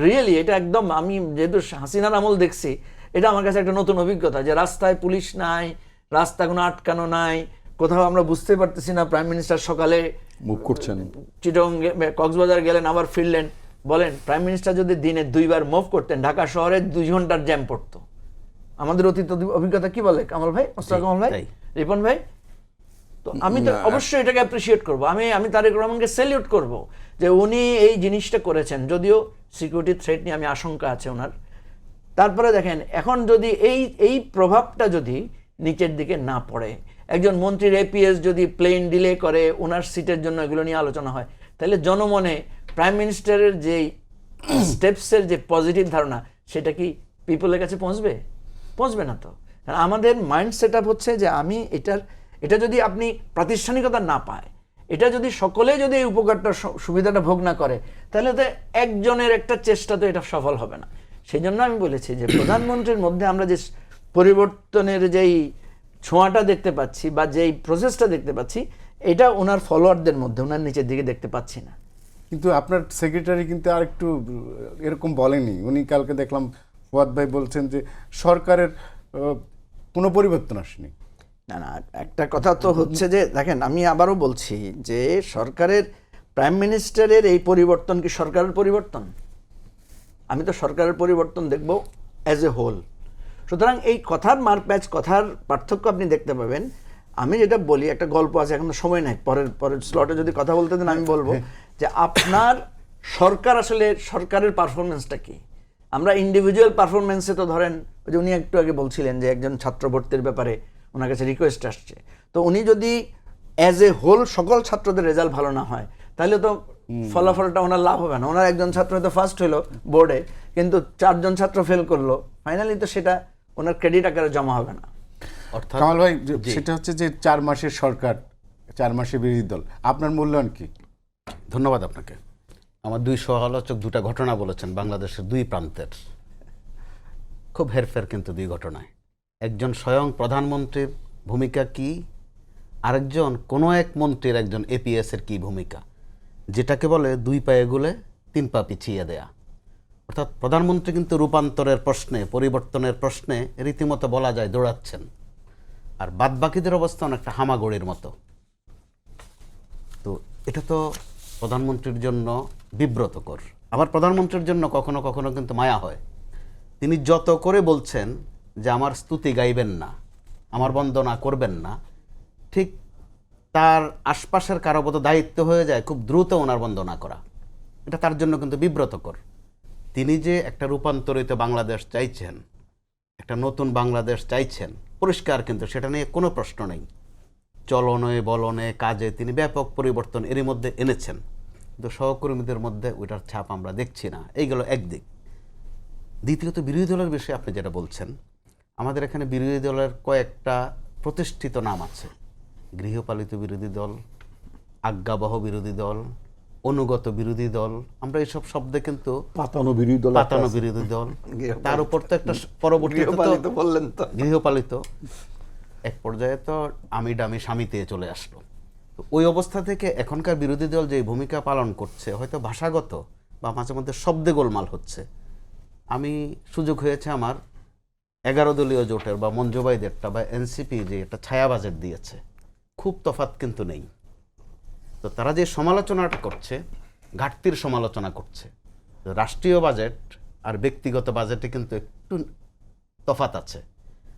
রিয়েলি এটা একদম, আমি যেহেতু হাসিনার আমল দেখছি, এটা আমার কাছে একটা নতুন অভিজ্ঞতা যে রাস্তায় পুলিশ নাই, রাস্তা কোনো আটকানো নাই, কোথাও আমরা বুঝতে পারতেছি না প্রাইম মিনিস্টার সকালে মুভ করছেন, চিটং কক্সবাজার গেলেন আবার ফিরলেন। বলেন প্রাইম মিনিস্টার যদি দিনে 2বার মুভ করতেন, ঢাকা শহরে 2 ঘন্টার জ্যাম পড়তো। আমাদের অতীত অভিজ্ঞতা কি বলে কামাল ভাই, মোস্তাক কামাল ভাই, রিপন ভাই? তো আমি তো অবশ্যই এটাকে অ্যাপ্রিসিয়েট করবো, আমি তারেক রহমানকে স্যালিউট করব যে উনি এই জিনিসটা করেছেন, যদিও সিকিউরিটি থ্রেট নিয়ে আমি আশঙ্কা আছে ওনার। তারপরে দেখেন এখন যদি এই প্রভাবটা যদি নিচের দিকে না পড়ে, একজন মন্ত্রীর এপিএস যদি প্লেন ডিলে করে ওনার সিটের জন্য এগুলো নিয়ে আলোচনা হয়, তাহলে জনমনে প্রাইম মিনিস্টারের যে স্টেপসের যে পজিটিভ ধারণা সেটা কি পিপলের কাছে পৌঁছবে না তো। কারণ আমাদের মাইন্ড সেট আপ হচ্ছে যে আমি এটা যদি আপনি প্রাতিষ্ঠানিকতা না পায়, এটা যদি সকলে যদি এই উপকারটা সুবিধাটা ভোগ না করে, তাহলে তো একজনের একটা চেষ্টা তো এটা সফল হবে না। সেই জন্য আমি বলেছি যে প্রধানমন্ত্রীর মধ্যে আমরা যে পরিবর্তনের যেই ছোঁয়াটা দেখতে পাচ্ছি বা যেই প্রসেসটা দেখতে পাচ্ছি, এটা ওনার ফলোয়ারদের মধ্যে, ওনার নিচের দিকে দেখতে পাচ্ছি না। কিন্তু আপনার সেক্রেটারি কিন্তু আর একটু এরকম বলেনি। উনি কালকে দেখলাম ফুয়াদ ভাই বলছেন যে সরকারের কোনো পরিবর্তন আসেনি। না, একটা কথা তো হচ্ছে যে দেখেন, আমি আবারও বলছি যে সরকারের প্রাইম মিনিস্টারের এই পরিবর্তন কি সরকারের পরিবর্তন? আমি তো সরকারের পরিবর্তন দেখব অ্যাজ এ হোল। সুতরাং এই কথার মারপ্যাচ, কথার পার্থক্য আপনি দেখতে পাবেন। আমি যেটা বলি, একটা গল্প আছে, এখন তো সময় নাই, পরের স্লটে যদি কথা বলতে দেন আমি বলবো যে আপনার সরকার আসলে সরকারের পারফরমেন্সটা কি। আমরা ইন্ডিভিজুয়াল পারফরমেন্সে তো ধরেন যে উনি একটু আগে বলছিলেন যে একজন ছাত্র ভর্তির ব্যাপারে ওনার কাছে রিকোয়েস্ট আসছে, তো উনি যদি অ্যাজ এ হোল সকল ছাত্রদের রেজাল্ট ভালো না হয়, তাহলে তো ফলাফলটা ওনার লাভ হবে না। ওনার একজন ছাত্র হয়তো ফার্স্ট হলো বোর্ডে, কিন্তু 4 জন ছাত্র ফেল করলো, ফাইনালি তো সেটা ওনার ক্রেডিট আকারে জমা হবে না। কামাল ভাই, সেটা হচ্ছে যে 4 মাসের সরকার, 4 মাসের বিরোধী দল, আপনার মূল্যায়ন কি? ধন্যবাদ আপনাকে। আমার 2 সহ-আলোচক 2টা ঘটনা বলেছেন বাংলাদেশের 2 প্রান্তের, খুব হেরফের কিন্তু 2 ঘটনায়। একজন স্বয়ং প্রধানমন্ত্রীর ভূমিকা কি, আরেকজন কোনো এক মন্ত্রীর একজন এপিএসের কি ভূমিকা, যেটাকে বলে 2 পায়ে গুলে 3 পা পিছিয়ে দেয়া। অর্থাৎ প্রধানমন্ত্রী কিন্তু রূপান্তরের প্রশ্নে, পরিবর্তনের প্রশ্নে রীতিমতো বলা যায় দৌড়াচ্ছেন, আর বাদবাকিদের অবস্থা অনেকটা হামাগুড়ির মতো। তো এটা তো প্রধানমন্ত্রীর জন্য বিব্রতকর। আবার প্রধানমন্ত্রীর জন্য কখনো কখনো কিন্তু মায়া হয়। তিনি যত করে বলছেন যে আমার স্তুতি গাইবেন না, আমার বন্দনা করবেন না, ঠিক তার আশপাশের কারো মতো দায়িত্ব হয়ে যায় খুব দ্রুত ওনার বন্দনা করা। এটা তার জন্য কিন্তু বিব্রতকর। তিনি যে একটা রূপান্তরিত বাংলাদেশ চাইছেন, একটা নতুন বাংলাদেশ চাইছেন, পরিষ্কার কিন্তু সেটা নিয়ে কোনো প্রশ্ন নেই। চলনে বলনে কাজে তিনি ব্যাপক পরিবর্তন এরই মধ্যে এনেছেন, কিন্তু সহকর্মীদের মধ্যে ওইটার ছাপ আমরা দেখছি না। এইগুলো একদিক। দ্বিতীয়ত বিরোধী দলের বিষয়ে আপনি যেটা বলছেন, আমাদের এখানে বিরোধী দলের কয়েকটা প্রতিষ্ঠিত নাম আছে। গৃহপালিত বিরোধী দল, আজ্ঞাবহ বিরোধী দল, অনুগত বিরোধী দল, আমরা এইসব শব্দে কিন্তু পাতানো বিরোধী দল, পাতানো বিরোধী দল, তার উপর তো একটা পরবর্তী বললেন তো গৃহপালিত এক পর্যায়ে তো আমি ডামি স্বামীতে চলে আসলো। তো ওই অবস্থা থেকে এখনকার বিরোধী দল যে ভূমিকা পালন করছে, হয়তো ভাষাগত বা মাঝে মধ্যে শব্দে গোলমাল হচ্ছে। আমি সুযোগ হয়েছে আমার 11 দলীয় জোটের বা মঞ্জুবাইদেরটা বা এনসিপি যে একটা ছায়া বাজেট দিয়েছে, খুব তফাৎ কিন্তু নেই। তো তারা যে সমালোচনাটা করছে, ঘাটতির সমালোচনা করছে। তো রাষ্ট্রীয় বাজেট আর ব্যক্তিগত বাজেটে কিন্তু একটু তফাৎ আছে।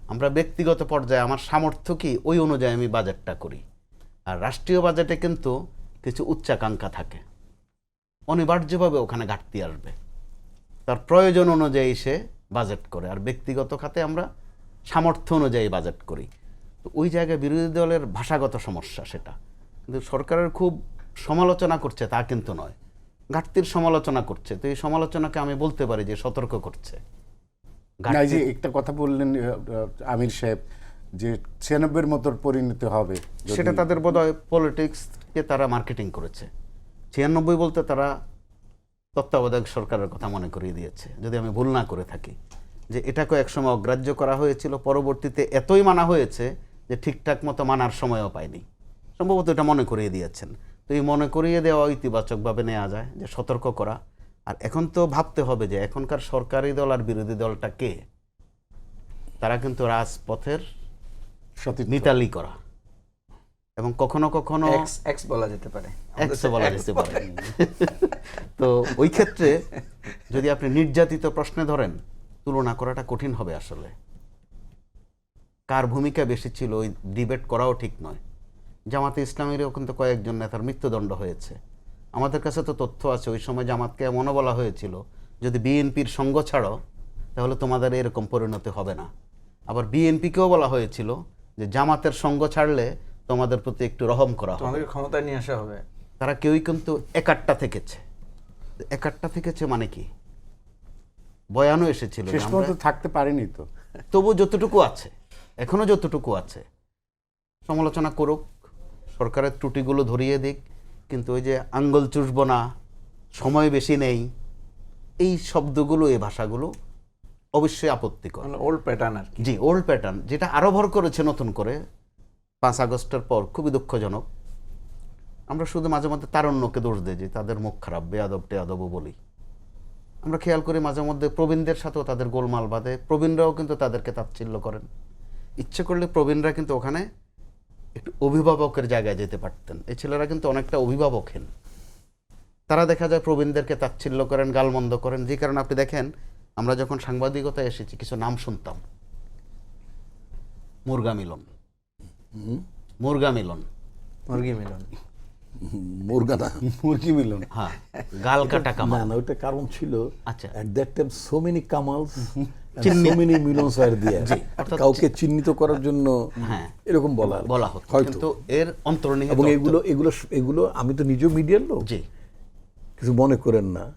আমরা ব্যক্তিগত পর্যায়ে আমার সামর্থ্য কি ওই অনুযায়ী আমি বাজেটটা করি, আর রাষ্ট্রীয় বাজেটে কিন্তু কিছু উচ্চাকাঙ্ক্ষা থাকে, অনিবার্যভাবে ওখানে ঘাটতি আসবে, তার প্রয়োজন অনুযায়ী সে বাজেট করে। আর ব্যক্তিগত খাতে আমরা সামর্থ্য অনুযায়ী বাজেট করি। তো ওই জায়গায় বিরোধী দলের ভাষাগত সমস্যা সেটা। কিন্তু সরকারের খুব সমালোচনা করছে তা কিন্তু নয়, ঘাটতির সমালোচনা করছে। তো এই সমালোচনাকে আমি বলতে পারি যে সতর্ক করছে। না, এই যে একটা কথা বললেন আমির সাহেব যে 96-এর মতো পরিণতি হবে, যদি- সেটা তাদের বোধহয় পলিটিক্সকে তারা মার্কেটিং করেছে। 96 বলতে তারা তত্ত্বাবধায়ক সরকারের কথা মনে করিয়ে দিয়েছে, যদি আমি ভুল না করে থাকি, যে এটাকে একসময় অগ্রাহ্য করা হয়েছিল, পরবর্তীতে এতই মানা হয়েছে যে ঠিকঠাক মতো মানার সময়ও পায়নি। সম্ভবত এটা মনে করিয়ে দিয়েছেন। তো এই মনে করিয়ে দেওয়া ইতিবাচকভাবে নেওয়া যায়, যে সতর্ক করা। আর এখন তো ভাবতে হবে যে এখনকার সরকারি দল আর বিরোধী দলটা কে। তারা কিন্তু রাজপথের সতীর্থ। মিতালি করা, এবং কখনো কখনো এক্স বলা যেতে পারে, এক্সও বলা যেতে পারে। তো ওই ক্ষেত্রে যদি আপনি নির্যাতিত প্রশ্নে ধরেন, তুলনা করাটা কঠিন হবে আসলে। কার ভূমিকা বেশি ছিল ওই ডিবেট করাও ঠিক নয়। জামাতে ইসলামীরও কিন্তু কয়েকজন নেতার মৃত্যুদণ্ড হয়েছে। আমাদের কাছে তো তথ্য আছে, ওই সময় জামাতকে এমনও বলা হয়েছিল যদি বিএনপির সঙ্গ ছাড়ো তাহলে তোমাদের এরকম পরিণতি হবে না। আবার বিএনপিকেও বলা হয়েছিল যে জামাতের সঙ্গ ছাড়লে তোমাদের প্রতি একটু রহম করা হবে, তোমাদেরকে ক্ষমতায় নিয়ে আসা হবে। তারা কেউই কিন্তু একাট্টা থেকেছে। একাট্টা থেকেছে মানে কি, বয়ানও এসেছিল যে শেষ আমরা- পর্যন্ত থাকতে পারেনি তো। তবু যতটুকু আছে, এখনো যতটুকু আছে, সমালোচনা করুক, সরকারের ত্রুটিগুলো ধরিয়ে দিক, কিন্তু ওই যে আঙ্গুল চুষব না, সময় বেশি নেই, এই শব্দগুলো, এই ভাষাগুলো অবশ্যই আপত্তিকর। ওল্ড প্যাটার্ন আর কি। জি, ওল্ড প্যাটার্ন, যেটা আরো ভর করেছে নতুন করে 5 আগস্টের পর, খুবই দুঃখজনক। আমরা শুধু মাঝে মধ্যে তারুণ্যকে দোষ দিই যে তাদের মুখ খারাপ, বেয়াদব টেয়াদবও বলি। আমরা খেয়াল করি মাঝে মধ্যে প্রবীণদের সাথেও তাদের গোলমাল বাঁধে, প্রবীণরাও কিন্তু তাদেরকে তাচ্ছিল্য করেন। ইচ্ছে করলে প্রবীণরা কিন্তু ওখানে একটু অভিভাবকের জায়গায় যেতে পারতেন। এই ছেলেরা কিন্তু অনেকটা অভিভাবকহীন। তারা দেখা যায় প্রবীণদেরকে তাচ্ছিল্য করেন, গালমন্দ করেন। যে কারণে আপনি দেখেন, আমরা যখন সাংবাদিকতায় এসেছি কিছু নাম শুনতাম, মুরগা মিলন, মুরগা মিলন, মুরগি মিলন, মুরগা না, মুরগি মিলন। হ্যাঁ, গাল কাটা না কামাল। না, ওইটা কারণ ছিল আচ্ছা। at that time so many Kamals and চিহ্নিত। so many Milon's are there। অর্থাৎ কাউকে চিহ্নিত করার জন্য হ্যাঁ, এরকম বলা বলা হতো, হয়তো। কিন্তু এর অন্তর্নিহিত এবং অর্থ- এগুলো এগুলো এগুলো আমি তো নিজেও মিডিয়ার লোক, জি কিছু মনে করেন না।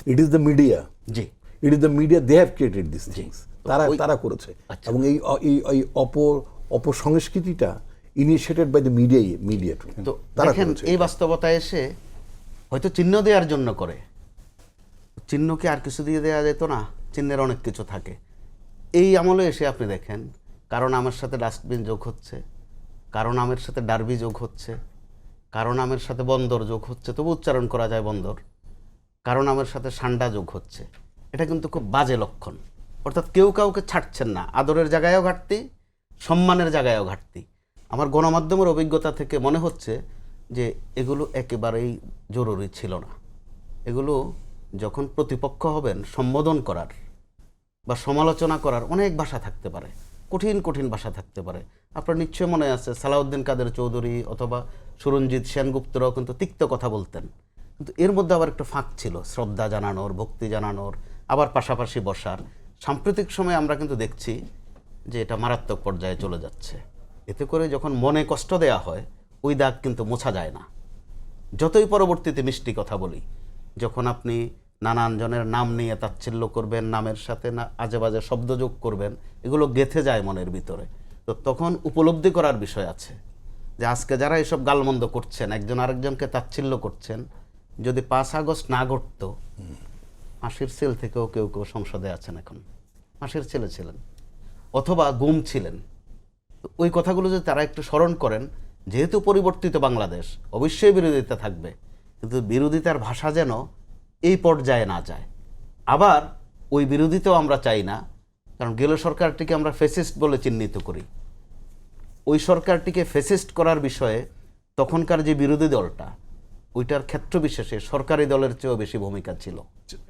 It is the media, ji it is the media, they have created this things. তারা ওই- তারা করেছে। আচ্ছা। এবং এই অপসংস্কৃতিটা ইনিশিয়েটেড বাই দ্য মিডিয়া তো তারা দেখেন, করেছে। এই বাস্তবতায় এসে হয়তো চিহ্ন দেওয়ার জন্য করে, চিহ্নকে আর কিছু দিয়ে দেওয়া যেত না, চিহ্নের অনেক কিছু থাকে। এই আমলে এসে আপনি দেখেন কারো নামের সাথে ডাস্টবিন যোগ হচ্ছে, কারো নামের সাথে ডার্বি যোগ হচ্ছে, কারো নামের সাথে বন্দর যোগ হচ্ছে, তবু উচ্চারণ করা যায় বন্দর, কারো নামের সাথে সান্ডা যোগ হচ্ছে। এটা কিন্তু খুব বাজে লক্ষণ। অর্থাৎ কেউ কাউকে ছাড়ছেন না, আদরের জায়গায়ও ঘাটতি, সম্মানের জায়গায়ও ঘাটতি। আমার গণমাধ্যমের অভিজ্ঞতা থেকে মনে হচ্ছে যে এগুলো একেবারেই জরুরি ছিল না। এগুলো যখন প্রতিপক্ষ হবেন, সম্বোধন করার বা সমালোচনা করার অনেক ভাষা থাকতে পারে, কঠিন কঠিন ভাষা থাকতে পারে। আপনার নিশ্চয় মনে আছে সালাউদ্দিন কাদের চৌধুরী অথবা সুরঞ্জিত সেনগুপ্তরাও কিন্তু তিক্ত কথা বলতেন, কিন্তু এর মধ্যে আবার একটা ফাঁক ছিল, শ্রদ্ধা জানানোর, ভক্তি জানানোর, আবার পাশাপাশি বসার। সাম্প্রতিক সময়ে আমরা কিন্তু দেখছি যে এটা মারাত্মক পর্যায়ে চলে যাচ্ছে। এতে করে যখন মনে কষ্ট দেয়া হয়, ওই দাগ কিন্তু মোছা যায় না। যতই পরবর্তীতে মিষ্টি কথা বলি, যখন আপনি নানান জনের নাম নিয়ে তাচ্ছিল্য করবেন, নামের সাথে না আজে বাজে শব্দ যোগ করবেন, এগুলো গেঁথে যায় মনের ভিতরে। তো তখন উপলব্ধি করার বিষয় আছে যে আজকে যারা এসব গালমন্দ করছেন, একজন আরেকজনকে তাচ্ছিল্য করছেন, যদি 5 আগস্ট না ঘটতো, ফাঁসির সেল থেকেও কেউ কেউ সংসদে আছেন, এখন ফাঁসির ছেলে ছিলেন অথবা গুম ছিলেন। তো ওই কথাগুলো যদি তারা একটু স্মরণ করেন, যেহেতু পরিবর্তিত বাংলাদেশ, অবশ্যই বিরোধিতা থাকবে, কিন্তু বিরোধিতার ভাষা যেন এই পর্যায়ে না যায়। আবার ওই বিরোধিতাও আমরা চাই না, কারণ গেল সরকারটিকে আমরা ফ্যাসিস্ট বলে চিহ্নিত করি। ওই সরকারটিকে ফ্যাসিস্ট করার বিষয়ে তখনকার যে বিরোধী দলটা, ওইটার ক্ষেত্র বিশেষে সরকারি দলের চেয়েও বেশি ভূমিকা ছিল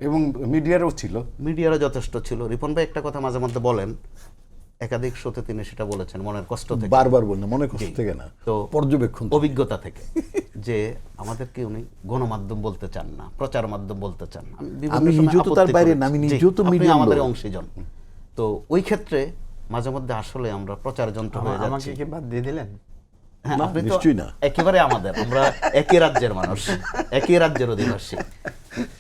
এবং মিডিয়ারও ছিল, মিডিয়ারও যথেষ্ট ছিল। রিপন ভাই একটা কথা মাঝে মধ্যে বলেন, একাধিক শোতে তিনি সেটা বলেছেন মনের কষ্ট থেকে, বারবার বললেন, মনে কষ্ট থেকে না, তো পর্যবেক্ষণ অভিজ্ঞতা থেকে, যে আমাদেরকে উনি গণমাধ্যম বলতে চান না, প্রচার মাধ্যম বলতে চান। বিভিন্ন আমি সময় নিজেও তো তার আপত্তি বাইরে করেছি। না, আমি জি, নিজেও তো আপনি মিডিয়াম আমাদের লোক। অংশীজন। তো ওই ক্ষেত্রে মাঝে মধ্যে আসলে আমরা প্রচার যন্ত্র হয়ে আমাকে যাচ্ছি। কি বাদ দিয়ে দিলেন? হ্যাঁ, না, আপনি তো নিশ্চয়ই না। একেবারে আমাদের, আমরা একই রাজ্যের মানুষ, একই রাজ্যের অধিবাসী,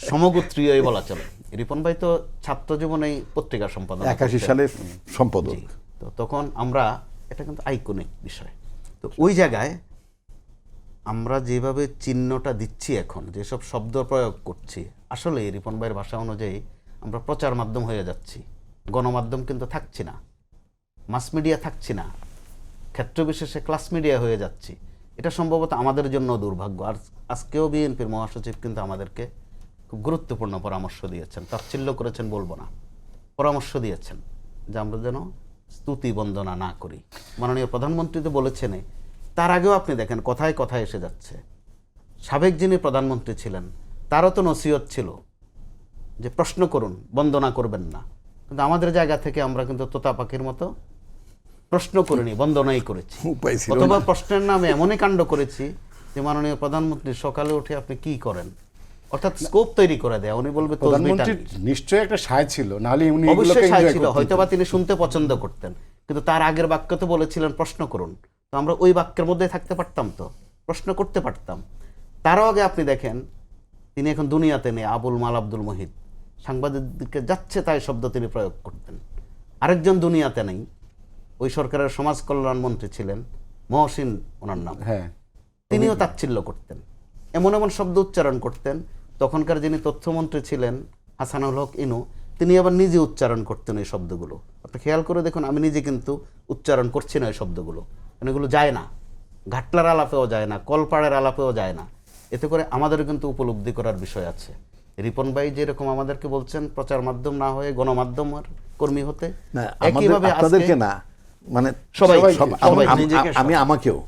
সমগোত্রীয়ই বলা চলে। রিপন ভাই তো ছাত্র জীবনেই পত্রিকা সম্পাদক, 81 সালের সম্পাদক। জি। তো তখন আমরা, এটা কিন্তু আইকনিক বিষয়। তো ওই জায়গায় আমরা যেভাবে চিহ্নটা দিচ্ছি, এখন যেসব শব্দ প্রয়োগ করছি, আসলে রিপন ভাইয়ের ভাষা অনুযায়ী আমরা প্রচার মাধ্যম হয়ে যাচ্ছি, গণমাধ্যম কিন্তু থাকছি না, মাস মিডিয়া থাকছি না, ক্ষেত্র বিশেষে ক্লাস মিডিয়া হয়ে যাচ্ছি। এটা সম্ভবত আমাদের জন্য দুর্ভাগ্য। আর আজকেও বিএনপির মহাসচিব কিন্তু আমাদেরকে খুব গুরুত্বপূর্ণ পরামর্শ দিয়েছেন, তাচ্ছিল্য করেছেন বলবো না, পরামর্শ দিয়েছেন যে আমরা যেন স্তুতি বন্দনা না করি। মাননীয় প্রধানমন্ত্রী তো বলেছেন, তার আগেও আপনি দেখেন কথায় কথায় এসে যাচ্ছে। সাবেক যিনি প্রধানমন্ত্রী ছিলেন, তারও তো নসিহত ছিল যে প্রশ্ন করুন, বন্দনা করবেন না। কিন্তু আমাদের জায়গা থেকে আমরা কিন্তু তোতা পাখির মতো প্রশ্ন করিনি, বন্দনাই করেছি। উপায় ছিল অথবা না। প্রশ্নের নামে এমনই কাণ্ড করেছি যে মাননীয় প্রধানমন্ত্রী সকালে উঠে আপনি কি করেন, অর্থাৎ স্কোপ তৈরি করে দেয়। উনি বলবে তসবিহ প্রধানমন্ত্রীর টানবি। নিশ্চয়ই একটা সায় ছিল, নাহলে উনি অবশ্যই এগুলোকে সায় enjoy ছিল, করতেন। হয়তোবা তিনি শুনতে পছন্দ করতেন, কিন্তু তার আগের বাক্য তো বলেছিলেন প্রশ্ন করুন। তো আমরা ওই বাক্যের মধ্যে থাকতে পারতাম, তো প্রশ্ন করতে পারতাম। তারও আগে আপনি দেখেন, তিনি এখন দুনিয়াতে নেই, আবুল মাল আব্দুল মহিদ, সাংবাদিকদেরকে যাচ্ছে তাই শব্দ তিনি প্রয়োগ করতেন। আরেকজন দুনিয়াতে নেই, ওই সরকারের সমাজ কল্যাণ মন্ত্রী ছিলেন, মহসিন ওনার নাম, হ্যাঁ, তিনিও তাচ্ছিল্য করতেন, এমন এমন শব্দ উচ্চারণ করতেন। তখনকার যিনি তথ্যমন্ত্রী ছিলেন হাসানুল হক ইনু, তিনি আবার নিজে উচ্চারণ করতেন এই শব্দগুলো। আপনি খেয়াল করে দেখুন, আমি নিজে কিন্তু উচ্চারণ করছি না এই শব্দগুলো, কারণ এগুলো যায় না, ঘাটলার আলাপেও যায় না, কলপাড়ের আলাপেও যায় না। এতে করে আমাদের কিন্তু উপলব্ধি করার বিষয় আছে। রিপন ভাই যেরকম আমাদেরকে বলছেন প্রচার মাধ্যম না হয়ে গণমাধ্যমের কর্মী হতে, না, একইভাবে আপনাদেরকে না, মানে সবাই আমাকেও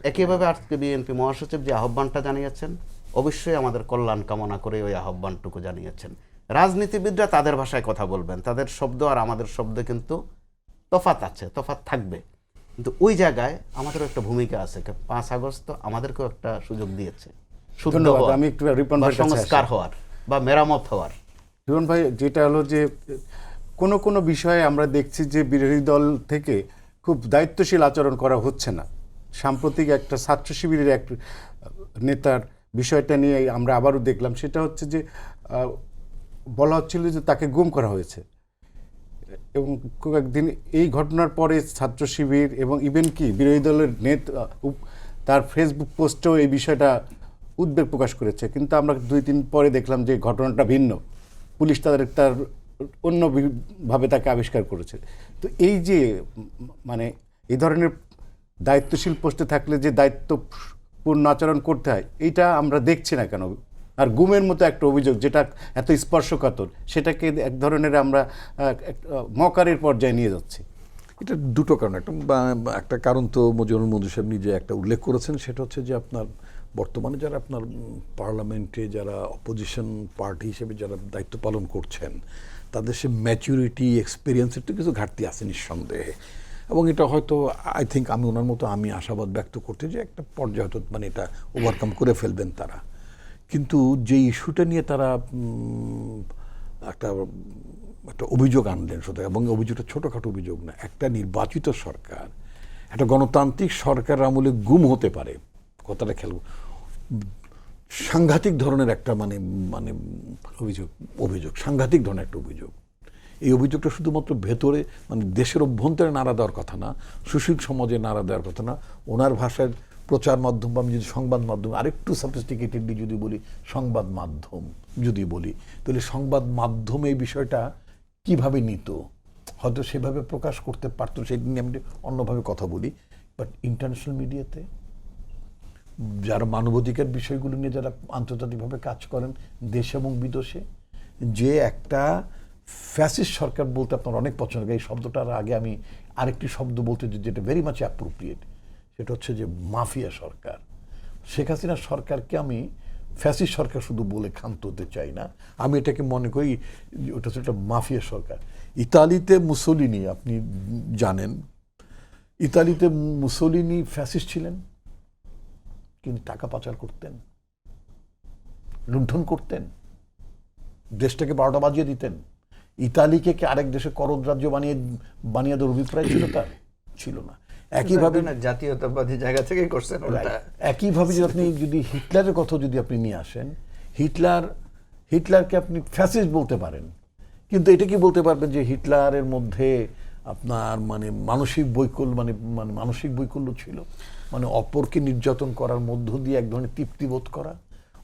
একইভাবে আজকে বিএনপি মহাসচিব যে আহ্বানটা জানিয়েছেন, অবশ্যই আমাদের কল্যাণ কামনা করে ওই আহ্বানটুকু জানিয়েছেন। রাজনীতিবিদরা তাদের ভাষায় কথা বলবেন, তাদের শব্দ আর আমাদের শব্দ কিন্তু তফাৎ আছে, তফাৎ থাকবে, কিন্তু ওই জায়গায় আমাদেরও একটা ভূমিকা আছে। 5 আগস্ট তো আমাদেরকেও একটা সুযোগ দিয়েছে শুদ্ধ ধন্যবাদ। হওয়ার, আমি একটু রিপন বা ভাইয়ের কাছে আসি। সংস্কার হওয়ার, বা মেরামত হওয়ার। রিপন ভাই, যেটা হলো যে কোনো বিষয়ে আমরা দেখছি যে বিরোধী দল থেকে খুব দায়িত্বশীল আচরণ করা হচ্ছে না। সাম্প্রতিক একটা ছাত্র শিবিরের এক নেতার বিষয়টা নিয়ে আমরা আবারও দেখলাম, সেটা হচ্ছে যে বলা হচ্ছিল যে তাকে গুম করা হয়েছে, এবং কয়েকদিন এই ঘটনার পরে ছাত্র শিবির এবং ইভেন কি বিরোধী দলের নেতা তার ফেসবুক পোস্টেও এই বিষয়টা উদ্বেগ প্রকাশ করেছে। কিন্তু আমরা 2-3 পরে দেখলাম যে ঘটনাটা ভিন্ন, পুলিশ তার ভাবে তাকে আবিষ্কার করেছে। তো এই যে মানে এই ধরনের দায়িত্বশীল পোস্টে থাকলে যে দায়িত্বপূর্ণ আচরণ করতে হয়, এইটা আমরা দেখছি না কেন? আর গুমের মতো একটা অভিযোগ যেটা এত স্পর্শকাতর, সেটাকে এক ধরনের আমরা মকারের পর্যায়ে নিয়ে যাচ্ছি। এটা দুটো কারণ। একটা কারণ তো মজিবুর মধু সাহেব নিজে একটা উল্লেখ করেছেন, সেটা হচ্ছে যে আপনার বর্তমানে যারা আপনার পার্লামেন্টে যারা অপোজিশন পার্টি হিসেবে যারা দায়িত্ব পালন করছেন, তাদের সে ম্যাচুরিটি এক্সপিরিয়েন্সের তো কিছু ঘাটতি আছে নিঃসন্দেহে। এবং এটা হয়তো আই থিঙ্ক আমি ওনার মতো আমি আশাবাদ ব্যক্ত করতে যে একটা পর্যায়ে হয়তো মানে এটা ওভারকাম করে ফেলবেন তারা। কিন্তু যে ইস্যুটা নিয়ে তারা একটা অভিযোগ আনলেন শুধু, এবং অভিযোগটা ছোটোখাটো অভিযোগ না, একটা নির্বাচিত সরকার, একটা গণতান্ত্রিক সরকার আমলে গুম হতে পারে, কথাটা খেয়াল, সাংঘাতিক ধরনের একটা মানে মানে অভিযোগ সাংঘাতিক ধরনের একটা অভিযোগ। এই অভিযোগটা শুধুমাত্র ভেতরে মানে দেশের অভ্যন্তরে নাড়া দেওয়ার কথা না, সুশীল সমাজে নাড়া দেওয়ার কথা না, ওনার ভাষায় প্রচার মাধ্যম বা আমি যদি সংবাদ মাধ্যম আরেকটু সফিস্টিকেটেডলি যদি বলি সংবাদ মাধ্যম যদি বলি, তাহলে সংবাদ মাধ্যম এই বিষয়টা কিভাবে নিত, হয়তো সেভাবে প্রকাশ করতে পারতো, সেই নিয়ে আমি অন্যভাবে কথা বলি। বাট ইন্টারন্যাশনাল মিডিয়াতে যারা মানবাধিকার বিষয়গুলো নিয়ে যারা আন্তর্জাতিকভাবে কাজ করেন দেশ এবং বিদেশে, যে একটা ফ্যাসিস্ট সরকার বলতে আপনার অনেক পছন্দ, এই শব্দটার আগে আমি আরেকটি শব্দ বলতে যেটা ভেরি মাচ অ্যাপ্রোপ্রিয়েট, সেটা হচ্ছে যে মাফিয়া সরকার। শেখ হাসিনা সরকারকে আমি ফ্যাসিস্ট সরকার শুধু বলে ক্ষান্ত হতে চাই না, আমি এটাকে মনে করি ওটা হচ্ছে একটা মাফিয়া সরকার। ইতালিতে মুসোলিনি, আপনি জানেন ইতালিতে মুসোলিনি ফ্যাসিস্ট ছিলেন, কিন্তু টাকা পাচার করতেন, লুণ্ঠন করতেন, দেশটাকে 12টা বাজিয়ে দিতেন। ইতালিকে কি আরেক দেশে করদ রাজ্য বানিয়ে দেওয়ার অভিপ্রায় ছিল তার? ছিল না। একইভাবে জাতীয়তাবাদী জায়গা থেকে করছেন ওটা। একইভাবে যদি আপনি যদি হিটলারের কথা যদি আপনি নিয়ে আসেন, হিটলারকে আপনি ফ্যাসিস্ট বলতে পারেন, কিন্তু এটা কি বলতে পারবেন যে হিটলারের মধ্যে আপনার মানে মানসিক বৈকল্য ছিল, মানে অপরকে নির্যাতন করার মধ্য দিয়ে এক ধরনের তৃপ্তিবোধ করা,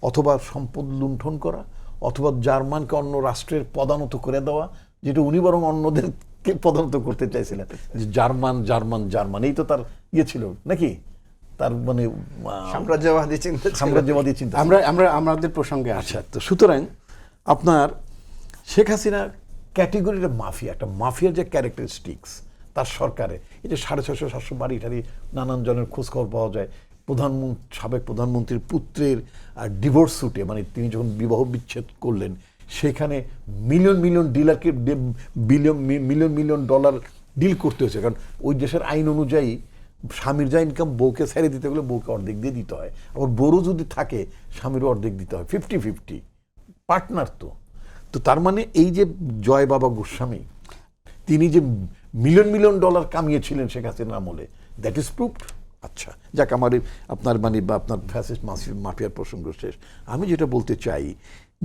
অথবা সম্পদ লুণ্ঠন করা, অথবা জার্মানকে অন্য রাষ্ট্রের পদানত করে দেওয়া, যেটা উনি বরং অন্যদেরকে পদানত করতে চাইছিলেন, যে জার্মান এই তো তার ইয়ে ছিল নাকি, তার মানে সাম্রাজ্যবাদী চিন্তা। আমরা আমাদের প্রসঙ্গে আচ্ছা, তো সুতরাং আপনার শেখ হাসিনা ক্যাটেগরির মাফিয়া, একটা মাফিয়ার যে ক্যারেক্টারিস্টিক্স তার সরকারে, এই যে 650-700 বাড়ি টাড়ি নানান জনের খোঁজখবর পাওয়া যায়। সাবেক প্রধানমন্ত্রীর পুত্রের ডিভোর্স সুটে, মানে তিনি যখন বিবাহ বিচ্ছেদ করলেন, সেখানে মিলিয়ন ডলার ডিল করতে হয়েছে, কারণ ওই দেশের আইন অনুযায়ী স্বামীর যা ইনকাম বউকে ছেড়ে দিতে গেলে বউকে অর্ধেক দিয়ে দিতে হয়, আবার বড়ও যদি থাকে স্বামীরও অর্ধেক দিতে হয়, 50-50 পার্টনার। তো তার মানে এই যে জয় বাবা গোস্বামী, তিনি যে মিলিয়ন ডলার কামিয়েছিলেন শেখ হাসিনার আমলে, দ্যাট ইজ প্রুভড। আচ্ছা, যাক, আমার আপনার মানে বা আপনার ফ্যাসিস্ট মাফিয়ার প্রসঙ্গ শেষ। আমি যেটা বলতে চাই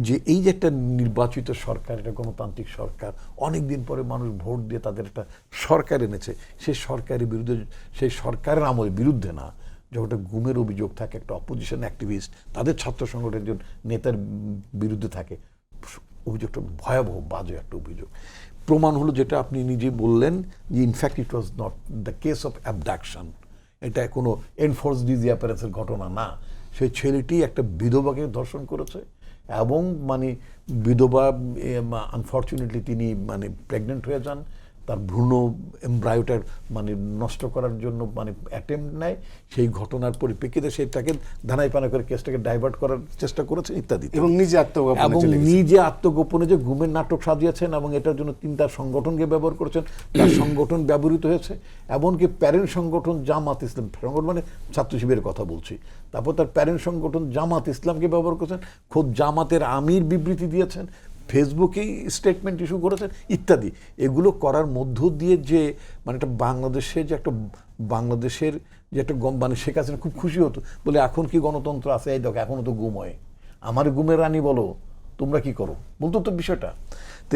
যে এই যে একটা নির্বাচিত সরকার, এটা গণতান্ত্রিক সরকার, অনেক দিন পরে মানুষ ভোট দিয়ে তাদের একটা সরকার এনেছে, সেই সরকারের বিরুদ্ধে, সেই সরকারের আমলের বিরুদ্ধে না, যখন একটা গুমের অভিযোগ থাকে, একটা অপোজিশন অ্যাক্টিভিস্ট তাদের ছাত্র সংগঠনের একজন নেতার বিরুদ্ধে থাকে, অভিযোগটা ভয়াবহ বাজে একটা অভিযোগ। প্রমাণ হলো যেটা আপনি নিজে বললেন যে in fact it was not the case of abduction, এটা কোনো এনফোর্স ডিসঅ্যাপিয়ারেন্সের ঘটনা না। সেই ছেলেটি একটা বিধবাকে ধর্ষণ করেছে, এবং মানে বিধবা আনফর্চুনেটলি তিনি মানে প্রেগনেন্ট হয়ে যান, তার ভ্রূণ এমব্রায়োটার মানে নষ্ট করার জন্য মানে অ্যাটেম্প্ট নেয়, সেই ঘটনার পরিপ্রেক্ষিতে সেটাকে ধানাই পানা করে কেসটাকে ডাইভার্ট করার চেষ্টা করেছে ইত্যাদি, এবং নিজে আত্মগোপনে যে গুমের নাটক সাজিয়েছেন, এবং এটার জন্য তিনি তার সংগঠনকে ব্যবহার করেছেন, তার সংগঠন ব্যবহৃত হয়েছে, এমনকি প্যারেন্ট সংগঠন জামাত ইসলাম, সংগঠন মানে ছাত্র শিবিরের কথা বলছি, তারপর তার প্যারেন্ট সংগঠন জামাত ইসলামকে ব্যবহার করেছেন, খোদ জামাতের আমির বিবৃতি দিয়েছেন, ফেসবুকেই স্টেটমেন্ট ইস্যু করেছেন ইত্যাদি। এগুলো করার মধ্য দিয়ে যে মানে একটা বাংলাদেশের যে একটা মানে শেখ হাসিনা খুব খুশি হতো, বলে এখন কি গণতন্ত্র আছে, এই দেখো এখনও তো গুম হয়, আমার গুমের রানী বলো তোমরা কি করো, বলতো তো বিষয়টা। তো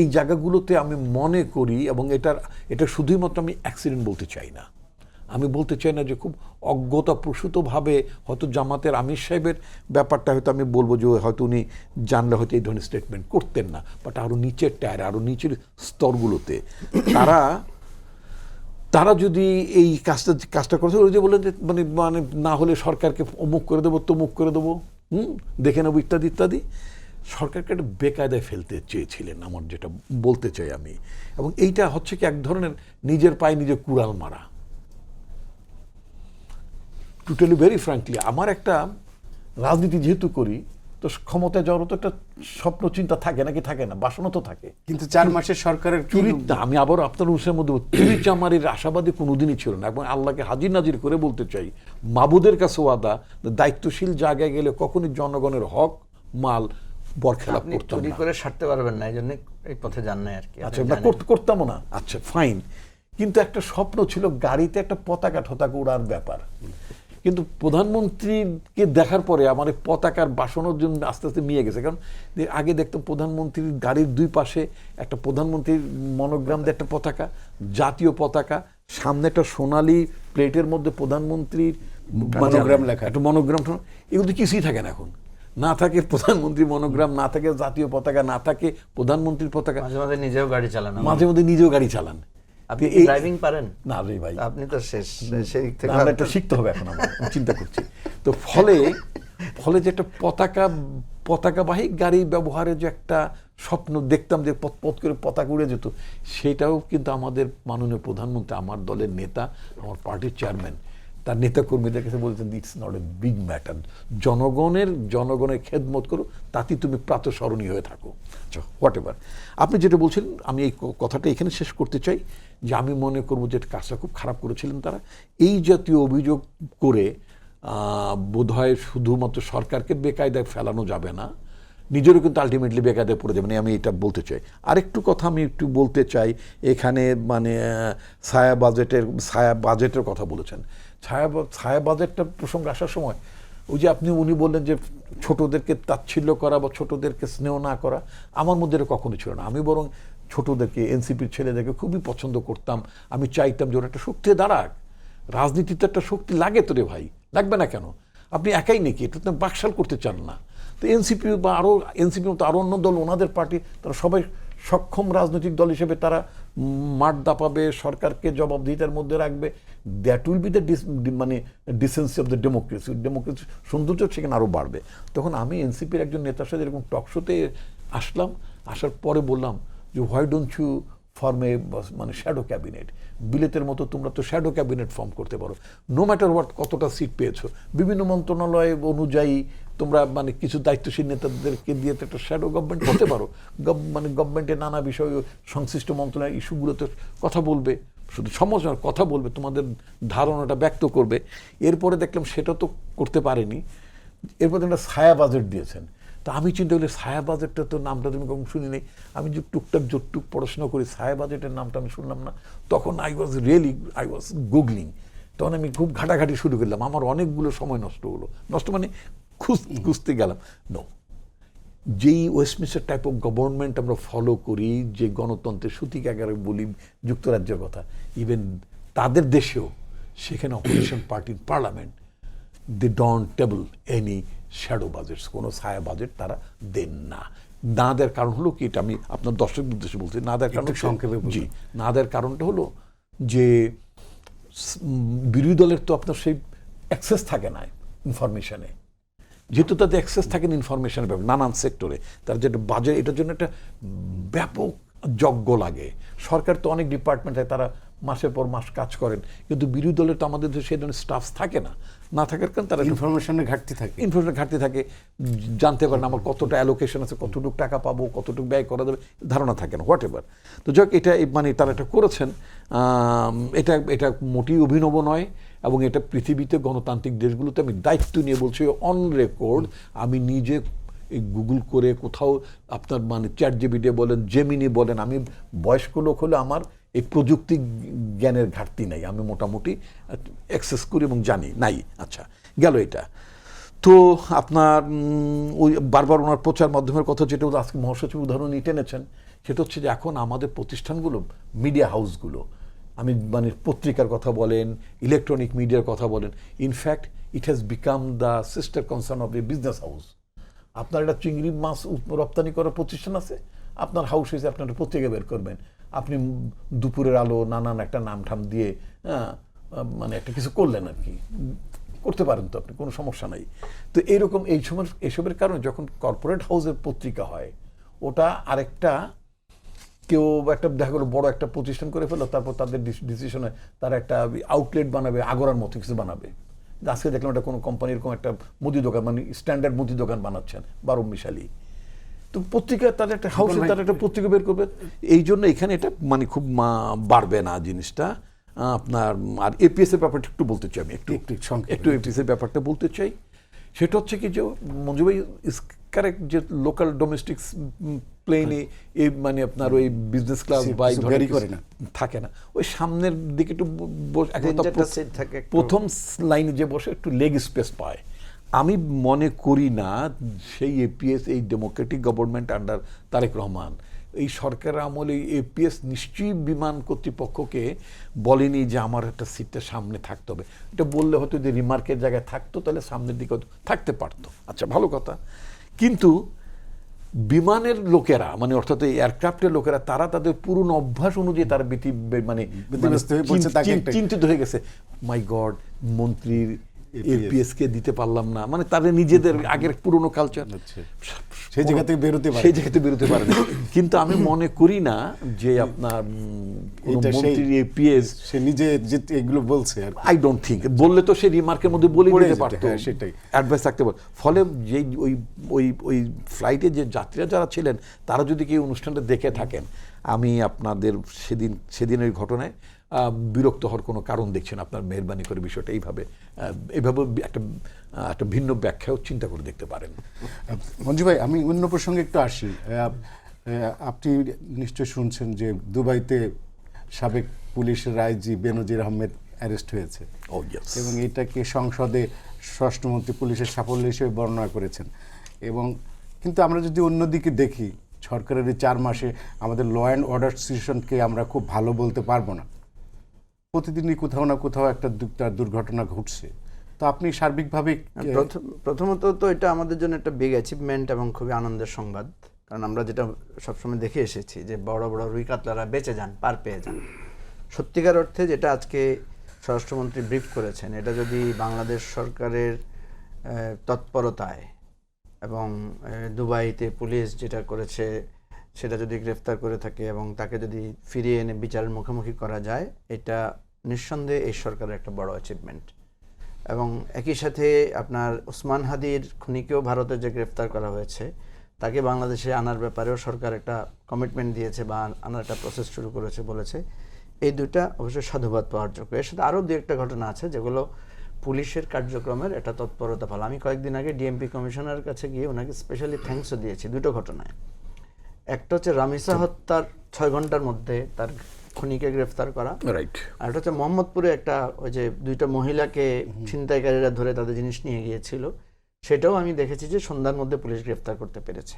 এই জায়গাগুলোতে আমি মনে করি, এবং এটা শুধুই মাত্র আমি অ্যাক্সিডেন্ট বলতে চাই না, আমি বলতে চাই না যে খুব অজ্ঞতাপ্রসূতভাবে হয়তো জামাতের আমির সাহেবের ব্যাপারটা হয়তো আমি বলবো যে হয়তো উনি জানলে হয়তো এই ধরনের স্টেটমেন্ট করতেন না, বাট আরও নিচের টায়ারে, আরও নিচের স্তরগুলোতে তারা যদি এই কাজটা করছে, ওই যে বললেন যে মানে মানে না হলে সরকারকে অমুক করে দেবো, তমুক করে দেবো, দেখে নেবো ইত্যাদি ইত্যাদি, সরকারকে একটা বেকায়দায় ফেলতে চেয়েছিলেন, আমার যেটা বলতে চাই আমি। এবং এইটা হচ্ছে কি এক ধরনের নিজের পায়ে নিজে কুড়াল মারা। To tell you very frankly, আমার একটা রাজনীতি যেহেতু করি, তো ক্ষমতায় যাওয়ারও তো একটা স্বপ্ন চিন্তা থাকে নাকি থাকে না, বাসনা তো থাকে। কিন্তু 4 মাসের সরকারের চুরিটা আমি আবার আপনার অনুষ্ঠানের মধ্যে চুরি চামারির আশাবাদী কোনোদিনই ছিল না। এবং আল্লাহকে হাজির নাজির করে বলতে চাই, মাবুদের কাছে ওয়াদা, দায়িত্বশীল জায়গায় গেলে কখনই জনগণের হক মাল বরখেলাপ আপনি করতাম চুরি না। করে সারতে পারবেন না, এই জন্য এই পথে যান না আর কি। আচ্ছা, না করতামও না, আচ্ছা ফাইন। কিন্তু একটা স্বপ্ন ছিল গাড়িতে একটা পতাকা ঠতাকা উড়ার ব্যাপার। কিন্তু প্রধানমন্ত্রীকে দেখার পরে আমার এই পতাকার বাসনের জন্য আস্তে আস্তে মিয়ে গেছে। কারণ আগে দেখতাম প্রধানমন্ত্রীর গাড়ির দুই পাশে একটা প্রধানমন্ত্রীর মনোগ্রাম দিয়ে একটা পতাকা, জাতীয় পতাকা, সামনে একটা সোনালী প্লেটের মধ্যে প্রধানমন্ত্রীর মনোগ্রাম লেখা, একটা মনোগ্রাম, এগুলো তো কিছুই থাকে না এখন। না থাকে প্রধানমন্ত্রী মনোগ্রাম, না থাকে জাতীয় পতাকা, না থাকে প্রধানমন্ত্রীর পতাকা। মাঝে মাঝে নিজেও গাড়ি চালান, মাঝে মধ্যে নিজেও গাড়ি চালান। আপনি ড্রাইভিং পারেন? না রে ভাই, আপনি তো শেষ, সেই দিক থেকে আমরা একটা শিখতে হবে এখন, আমার চিন্তা করছি। তো ফলে যে একটা পতাকাবাহী গাড়ি ব্যবহারে যে একটা স্বপ্ন দেখতাম যে পথ করে পতাকা উড়ে যেত, সেটাও কিন্তু আমাদের মাননীয় প্রধানমন্ত্রী, আমার দলের নেতা, আমার পার্টির চেয়ারম্যান, তার নেতাকর্মীদের কাছে বলছেন it's not a big matter, জনগণের খেদমত করো, তাতেই তুমি প্রাতঃস্মরণীয় হয়ে থাকো। আচ্ছা, হোয়াট এভার। আপনি যেটা বলছিলেন, আমি এই কথাটা এখানে শেষ করতে চাই যে আমি মনে করবো যে কাজটা খুব খারাপ করেছিলেন তারা। এই জাতীয় অভিযোগ করে বোধহয় শুধুমাত্র সরকারকে বেকায়দায় ফেলানো যাবে না, নিজেরও কিন্তু আলটিমেটলি বেকায়দায় পড়ে যাবে না, আমি এটা বলতে চাই। আরেকটু কথা আমি একটু বলতে চাই এখানে, মানে ছায়া বাজেটের কথা বলেছেন। ছায়া বাজেটটা প্রসঙ্গ আসার সময় ওই যে উনি বললেন যে ছোটদেরকে তাচ্ছিল্য করা বা ছোটদেরকে স্নেহ না করা, আমার মধ্যে এটা কখনো ছিল না। আমি বরং ছোটদেরকে, এনসিপির ছেলেদেরকে খুবই পছন্দ করতাম। আমি চাইতাম যে ওরা একটা শক্তি দাঁড়াক। রাজনীতিতে একটা শক্তি লাগে তো রে ভাই, লাগবে না কেন? আপনি একাই নাকি এটা তো বাকশাল করতে চান না? তো এনসিপি বা আরও এনসিপির মতো আরও অন্য দল, ওনাদের পার্টি, তারা সবাই সক্ষম রাজনৈতিক দল হিসেবে তারা মাঠ দাপাবে, সরকারকে জবাবদিহিতার মধ্যে রাখবে। দ্যাট উইল বি দ্য মানে ডিসেন্সি অফ দ্য ডেমোক্রেসি সৌন্দর্য সেখানে আরও বাড়বে। তখন আমি এনসিপির একজন নেতার সাথে এরকম টকশোতে আসলাম, আসার পরে বললাম যে হোয়াই ডোন্ট ইউ ফর্ম এ মানে শ্যাডো ক্যাবিনেট, বিলেতের মতো তোমরা তো শ্যাডো ক্যাবিনেট ফর্ম করতে পারো, নো ম্যাটার হোয়াট কতটা সিট পেয়েছো, বিভিন্ন মন্ত্রণালয় অনুযায়ী তোমরা মানে কিছু দায়িত্বশীল নেতাদেরকে দিয়ে তো একটা শ্যাডো গভর্নমেন্ট করতে পারো। মানে গভর্নমেন্টের নানা বিষয়, সংশ্লিষ্ট মন্ত্রণালয় ইস্যুগুলোতে কথা বলবে, শুধু সমালোচনার কথা বলবে, তোমাদের ধারণাটা ব্যক্ত করবে। এরপরে দেখলাম সেটা তো করতে পারেনি। এরপর একটা ছায়া বাজেট দিয়েছেন। তা আমি চিন্তা করলে ছায়া বাজেটটা তো নামটা তুমি কখন শুনি নেই। আমি যে টুকটাক জটটুক পড়াশোনা করি, ছায়া বাজেটের নামটা আমি শুনলাম না। তখন আই ওয়াজ গুগলিং। তখন আমি খুব ঘাটাঘাটি শুরু করলাম, আমার অনেকগুলো সময় নষ্ট হলো। নষ্ট মানে খুঁজতে গেলাম। নো, যেই ওয়েস্টমিনিস্টার টাইপ অফ গভর্নমেন্ট আমরা ফলো করি, যে গণতন্ত্রের সূতিক আকারে বলি যুক্তরাজ্যের কথা, ইভেন তাদের দেশেও সেখানে অপোজিশন পার্টির parliament, they don't table any shadow budgets, কোনো ছায়া বাজেট তারা দেন না। না দেওয়ার কারণ হলো কি, এটা আমি আপনার দর্শকদের উদ্দেশ্যে বলছি, না দেওয়ার কারণ সংক্ষেপে জি, না দেওয়ার কারণটা হলো যে বিরোধী দলের তো আপনার সেই অ্যাক্সেস থাকে না ইনফরমেশনে, যেহেতু তাদের অ্যাক্সেস থাকেন ইনফরমেশনের ব্যাপারে নানান সেক্টরে, তার যেটা বাজেট, এটার জন্য একটা ব্যাপক যজ্ঞ লাগে। সরকার তো অনেক ডিপার্টমেন্ট হয়, তারা মাসের পর মাস কাজ করেন, কিন্তু বিরোধী দলের তো আমাদের সেই ধরনের স্টাফ থাকে না। না থাকার কারণে তারা ইনফরমেশনের ঘাটতি থাকে, জানতে পারেন আমার কতটা অ্যালোকেশন আছে, কতটুকু টাকা পাবো, কতটুকু ব্যয় করা যাবে, ধারণা থাকে না, হোয়াট এভার। তো যাক, এটা মানে তারা এটা করেছেন, এটা মোটেই অভিনব নয়। এবং এটা পৃথিবীতে গণতান্ত্রিক দেশগুলোতে, আমি দায়িত্ব নিয়ে বলছি অন রেকর্ড, আমি নিজে এই গুগল করে কোথাও আপনার মানে চ্যাটজিপিটি বলেন, জেমিনি বলেন, আমি বয়স্ক লোক হলে আমার এই প্রযুক্তি জ্ঞানের ঘাটতি নাই, আমি মোটামুটি অ্যাক্সেস করি এবং জানি নাই। আচ্ছা, গেল এটা। তো আপনার ওই বারবার ওনার প্রচার মাধ্যমের কথা যেটা আজকে মহাসচিব উদাহরণ টেনেছেন, সেটা হচ্ছে যে এখন আমাদের প্রতিষ্ঠানগুলো, মিডিয়া হাউসগুলো, আমি মানে পত্রিকার কথা বলেন, ইলেকট্রনিক মিডিয়ার কথা বলেন, in fact it has become the sister concern of A business house. আপনার একটা চিংড়ি মাছ রপ্তানি করার প্রতিষ্ঠান আছে, আপনার হাউস হয়েছে, আপনার একটা পত্রিকা বের করবেন, আপনি দুপুরের আলো নানান একটা নাম ঠাম দিয়ে মানে একটা কিছু করলেন আর কি, করতে পারেন তো আপনি, কোনো সমস্যা নাই। তো এইরকম এই সময় এসবের কারণে যখন কর্পোরেট হাউসের পত্রিকা হয়, ওটা আরেকটা কেউ একটা দেখা গেলো বড় একটা প্রতিষ্ঠান করে ফেলো, তারপর তাদের ডিসিশনে তারা একটা আউটলেট বানাবে, আগরার মতো কিছু বানাবে। আজকে দেখলাম এটা কোনো কোম্পানি এরকম একটা মুদি দোকান, মানে স্ট্যান্ডার্ড মুদি দোকান বানাচ্ছেন 12 মিশালি। তো পত্রিকা তাদের একটা হাউসে তারা একটা পত্রিকা বের করবে, এই জন্য এখানে এটা মানে খুব বাড়বে না জিনিসটা আপনার। আর এপিএস এর ব্যাপারটা একটু বলতে চাই, আমি একটু এপিএস এর ব্যাপারটা বলতে চাই। সেটা হচ্ছে কি যে মঞ্জু ভাই ইজ কারেক্ট, যে লোকাল ডোমেস্টিক প্লেনে এই মানে আপনার ওই বিজনেস ক্লাস বা থাকে না, ওই সামনের দিকে একটু প্রথম লাইনে যে বসে একটু লেগ স্পেস পায়। আমি মনে করি না সেই এপিএস, এই democratic government under Tarique Rahman, এই সরকারের আমলে এপিএস নিশ্চয়ই বিমান কর্তৃপক্ষকে বলেনি যে আমার একটা সিটটা সামনে থাকতে হবে। এটা বললে হয়তো যে রিমার্কের জায়গায় থাকতো, তাহলে সামনের দিকে থাকতে পারতো, আচ্ছা ভালো কথা। কিন্তু বিমানের লোকেরা, মানে অর্থাৎ এই এয়ারক্রাফটের লোকেরা, তারা তাদের পুরনো অভ্যাস অনুযায়ী তারা মানে চিন্তিত হয়ে গেছে, মাই গড, মন্ত্রীর এপিএস কে দিতে পারলাম না, মানে তাদের নিজেদের আগের পুরনো কালচার, সেই জায়গা থেকে বেরোতে পারে না। কিন্তু আমি মনে করি না যে আপনার মন্ত্রীর এপিএস সে নিজে এগুলো বলছে, আই ডোন্ট থিঙ্ক, বললে তো সে রিমার্কের মধ্যে বলে দিতে পারতো, সেটাই অ্যাডভাইস থাকতে পারে। ফলে যে ওই ফ্লাইটে যে যাত্রীরা যারা ছিলেন, তারা যদি কি অনুষ্ঠানটা দেখে থাকেন, আমি আপনাদের সেদিনের ঘটনায় বিরক্ত হওয়ার কোনো কারণ দেখছেন। আপনার মেহরবানি করে বিষয়টা এইভাবে একটা ভিন্ন ব্যাখ্যাও চিন্তা করে দেখতে পারেন। মঞ্জু ভাই, আমি অন্য প্রসঙ্গে একটু আসি। আপনি নিশ্চয় শুনছেন যে দুবাইতে সাবেক পুলিশের আইজি বেনজির আহমেদ অ্যারেস্ট হয়েছে, এবং এটাকে সংসদে স্বরাষ্ট্রমন্ত্রী পুলিশের সাফল্য হিসেবে বর্ণনা করেছেন। এবং কিন্তু আমরা যদি অন্যদিকে দেখি, সরকারের এই 4 মাসে আমাদের ল অ্যান্ড অর্ডার সিচুয়েশনকে আমরা খুব ভালো বলতে পারবো না। প্রতিদিনই কোথাও না কোথাও একটা দুর্ঘটনা ঘটছে। তো আপনি সার্বিকভাবে, প্রথমত তো এটা আমাদের জন্য একটা বিগ অ্যাচিভমেন্ট এবং খুবই আনন্দের সংবাদ। কারণ আমরা যেটা সবসময় দেখে এসেছি যে বড় বড় রুই কাতলারা বেঁচে যান, পার পেয়ে যান। সত্যিকার অর্থে যেটা আজকে স্বরাষ্ট্রমন্ত্রী ব্রিফ করেছেন, এটা যদি বাংলাদেশ সরকারের তৎপরতায় এবং দুবাইতে পুলিশ যেটা করেছে সেটা যদি গ্রেফতার করে থাকে এবং তাকে যদি ফিরিয়ে এনে বিচারের মুখোমুখি করা যায়, এটা নিঃসন্দেহে এই সরকারের একটা বড় অ্যাচিভমেন্ট। এবং একই সাথে আপনার ওসমান হাদির খুনিকেও ভারতে যে গ্রেফতার করা হয়েছে, তাকে বাংলাদেশে আনার ব্যাপারেও সরকার একটা কমিটমেন্ট দিয়েছে বা আনার একটা প্রসেস শুরু করেছে, বলেছে। এই দুইটা অবশ্যই সাধুবাদ পাওয়ার যোগ্য। এর সাথে আরও 2-1টা ঘটনা আছে যেগুলো পুলিশের কার্যক্রমের একটা তৎপরতা ফল। আমি কয়েকদিন আগে ডিএমপি কমিশনারের কাছে গিয়ে ওনাকে স্পেশালি থ্যাঙ্কসও দিয়েছি 2টো ঘটনায়। একটা হচ্ছে রামিসা হত্যার 6 ঘন্টার মধ্যে তার খুনিকে গ্রেফতার করা, রাইট। আর একটা হচ্ছে মোহাম্মদপুরে একটা ওই যে 2টা মহিলাকে ছিনতাইকারীরা ধরে তাদের জিনিস নিয়ে গিয়েছিল, সেটাও আমি দেখেছি যে সন্ধ্যার মধ্যে পুলিশ গ্রেফতার করতে পেরেছে।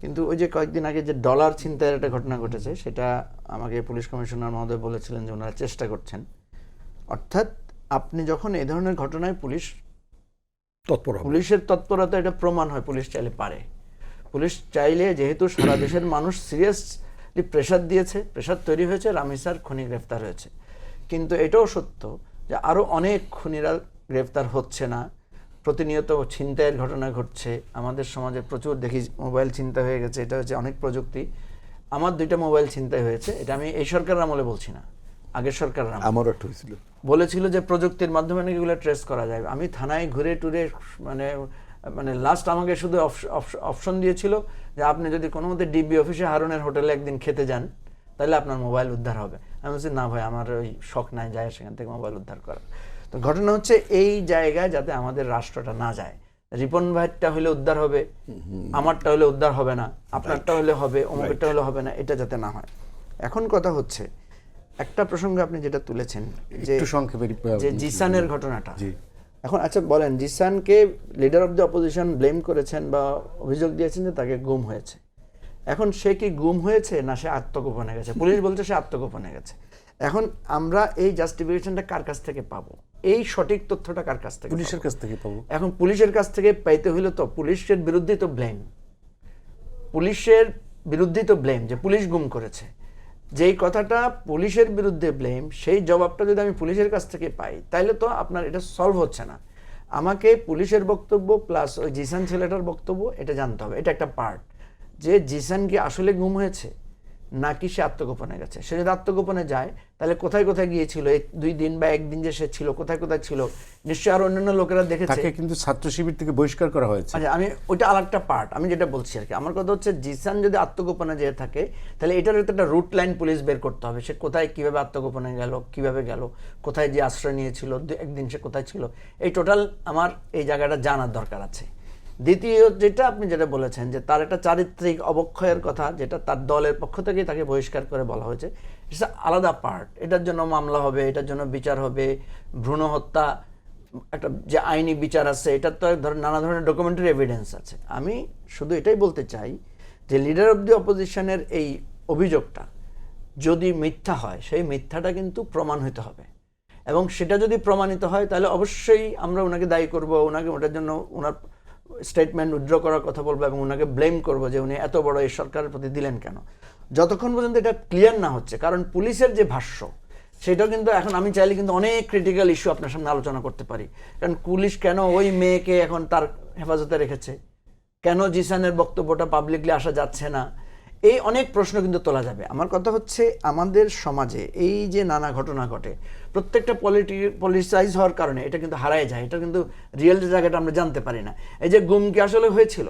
কিন্তু ওই যে কয়েকদিন আগে যে ডলার ছিনতাইয়ের একটা ঘটনা ঘটেছে, সেটা আমাকে পুলিশ কমিশনার মহোদয় বলেছিলেন যে ওনারা চেষ্টা করছেন। অর্থাৎ আপনি যখন এই ধরনের ঘটনায় পুলিশের তৎপরতা এটা প্রমাণ হয়, পুলিশ চাইলে পারে। পুলিশ চাইলে, যেহেতু সারা দেশের মানুষ সিরিয়াসলি প্রেশার দিয়েছে, প্রেশার তৈরি হয়েছে, রামিসার খুনি গ্রেফতার হয়েছে। কিন্তু এটাও সত্য যে আরও অনেক খুনিরা গ্রেফতার হচ্ছে না, প্রতিনিয়ত ছিনতাইয়ের ঘটনা ঘটছে। আমাদের সমাজে প্রচুর দেখি মোবাইল ছিনতাই হয়ে গেছে, এটা হচ্ছে অনেক প্রযুক্তি। আমার 2টা মোবাইল ছিনতাই হয়েছে, এটা আমি এই সরকারের আমলে বলছি না, আগের সরকার আমারও একটা হয়েছিল, বলেছিল যে প্রযুক্তির মাধ্যমে নাকি এগুলো ট্রেস করা যায়। আমি থানায় ঘুরে টুরে মানে লাস্ট আমাকে শুধু অপশন দিয়েছিল যে আপনি যদি কোনো মতে ডিবি অফিসে হারুনের হোটেলে একদিন খেতে যান, তাহলে আপনার মোবাইল উদ্ধার হবে। আমি বলছি না ভাই, আমার ওই শখ নাই যায় সেখান থেকে মোবাইল উদ্ধার করার। তো ঘটনা হচ্ছে এই জায়গায় যাতে আমাদের রাষ্ট্রটা না যায়। রিপন ভাইয়েরটা হলে উদ্ধার হবে, আমারটা হলে উদ্ধার হবে না, আপনারটা হলে হবে, অমুকেরটা হলে হবে না, এটা যাতে না হয়। এখন কথা হচ্ছে, একটা প্রসঙ্গ আপনি যেটা তুলেছেন যে জিসানের ঘটনাটা, এখন আচ্ছা বলেন, জিসানকে leader of the opposition blame করেছেন বা অভিযোগ দিয়েছেন যে তাকে গুম হয়েছে। এখন সে কি গুম হয়েছে না সে আত্মগোপনে গেছে? পুলিশ বলছে সে আত্মগোপনে গেছে। এখন আমরা এই জাস্টিফিকেশনটা কার কাছ থেকে পাবো, এই সঠিক তথ্যটা কার কাছ থেকে পুলিশের পাবো? কাছ থেকে পাবো। এখন পুলিশের কাছ থেকে পাইতে হইলে তো পুলিশের বিরুদ্ধে তো ব্লেম, পুলিশের বিরুদ্ধে তো ব্লেম যে পুলিশ গুম করেছে। যেই কথাটা পুলিশের বিরুদ্ধে ব্লেম, সেই জবাবটা যদি আমি পুলিশের কাছ থেকে পাই তাহলে তো আপনার এটা সলভ হচ্ছে না। আমাকে পুলিশের বক্তব্য প্লাস ওই জিসান ছেলেটার বক্তব্য এটা জানতে হবে। এটা একটা পার্ট যে জিসান কি আসলে গুম হয়েছে নাকি সে আত্মগোপনে গেছে। সে যদি আত্মগোপনে যায় তাহলে কোথায় কোথায় গিয়েছিল, এই 2 দিন বা 1 দিন যে সে ছিল কোথায় কোথায় ছিল, নিশ্চয়ই আরো অন্যান্য লোকেরা দেখেছে। তাকে কিন্তু ছাত্র শিবির থেকে বহিষ্কার করা হয়েছে। আচ্ছা, আমি ওইটা আরেকটা পার্ট, আমি যেটা বলছি আর কি, আমার কথা হচ্ছে জিসান যদি আত্মগোপনে যেয়ে থাকে তাহলে এটার একটা রুট লাইন পুলিশ বের করতে হবে। সে কোথায় কিভাবে আত্মগোপনে গেল, কিভাবে গেল, কোথায় যে আশ্রয় নিয়েছিল, একদিন সে কোথায় ছিল, এই টোটাল আমার এই জায়গাটা জানার দরকার আছে। দ্বিতীয় যেটা আপনি যেটা বলেছেন যে তার একটা চারিত্রিক অবক্ষয়ের কথা, যেটা তার দলের পক্ষ থেকেই তাকে বহিষ্কার করে বলা হয়েছে, এটা আলাদা পার্ট। এটার জন্য মামলা হবে, এটার জন্য বিচার হবে, ভ্রূণ হত্যা একটা যে আইনি বিচার আছে, এটার তো নানা ধরনের ডকুমেন্টারি এভিডেন্স আছে। আমি শুধু এটাই বলতে চাই যে লিডার অফ দি অপোজিশনের এই অভিযোগটা যদি মিথ্যা হয়, সেই মিথ্যাটা কিন্তু প্রমাণ হতে হবে, এবং সেটা যদি প্রমাণিত হয় তাহলে অবশ্যই আমরা ওনাকে দায়ী করব, ওনাকে ওটার জন্য ওনার স্টেটমেন্ট উইথড্র করার কথা বলবো এবং ওনাকে ব্লেম করবো যে উনি এত বড় এই সরকারের প্রতি দিলেন কেন, যতক্ষণ পর্যন্ত এটা ক্লিয়ার না হচ্ছে। কারণ পুলিশের যে ভাষ্য সেটাও কিন্তু এখন আমি চাইলে কিন্তু অনেক ক্রিটিক্যাল ইস্যু আপনার সামনে আলোচনা করতে পারি। কারণ পুলিশ কেন ওই মেয়েকে এখন তার হেফাজতে রেখেছে, কেন জিসানের বক্তব্যটা পাবলিকলি আসা যাচ্ছে না, এই অনেক প্রশ্ন কিন্তু তোলা যাবে। আমার কথা হচ্ছে আমাদের সমাজে এই যে নানা ঘটনা ঘটে, প্রত্যেকটা পলিটিসাইজ হওয়ার কারণে এটা কিন্তু হারায় যায়, এটা কিন্তু রিয়েল জায়গাটা আমরা জানতে পারি না। এই যে গুম কি আসলে হয়েছিল,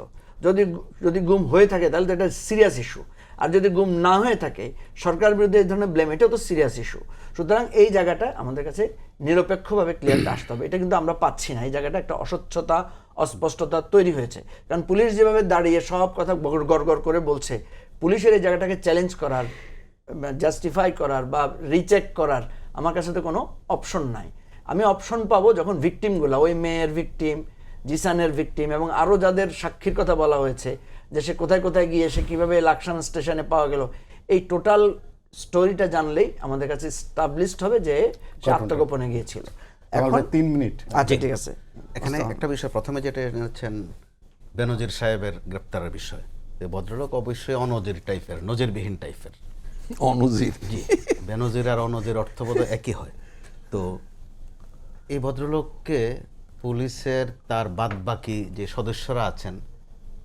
যদি গুম হয়ে থাকে তাহলে তো এটা সিরিয়াস ইস্যু, আর যদি গুম না হয়ে থাকে সরকারের বিরুদ্ধে এই ধরনের ব্লেম, এটাও তো সিরিয়াস ইস্যু। সুতরাং এই জায়গাটা আমাদের কাছে নিরপেক্ষভাবে ক্লিয়ারটা আসতে হবে, এটা কিন্তু আমরা পাচ্ছি না। এই জায়গাটা একটা অস্বচ্ছতা, অস্পষ্টতা তৈরি হয়েছে। কারণ পুলিশ যেভাবে দাঁড়িয়ে সব কথা গড় করে বলছে, পুলিশের এই জায়গাটাকে চ্যালেঞ্জ করার, জাস্টিফাই করার বা রিচেক করার আমার কাছে তো কোনো অপশন নাই। আমি অপশন পাবো যখন ভিকটিমগুলো, ওই মেয়ের ভিকটিম, জিসানের ভিকটিম এবং আরও যাদের সাক্ষীর কথা বলা হয়েছে যে সে কোথায় কোথায় গিয়ে সে কীভাবে লাকসাম স্টেশনে পাওয়া গেল, এই টোটাল স্টোরিটা জানলেই আমাদের কাছে স্টাবলিশড হবে যে সে আত্মগোপনে গিয়েছিল। এখন 3 মিনিট। আচ্ছা, ঠিক আছে। এখানে একটা বিষয় প্রথমে যেটা এনেছেন বেনজির সাহেবের গ্রেপ্তারের বিষয়, যে ভদ্রলোক অবশ্যই অনজির টাইপের, নজিরবিহীন টাইপের। অনুজিত জি, বেনজির আর অনজির অর্থবোধ একই হয়। তো এই ভদ্রলোককে পুলিশের তার বাদবাকি যে সদস্যরা আছেন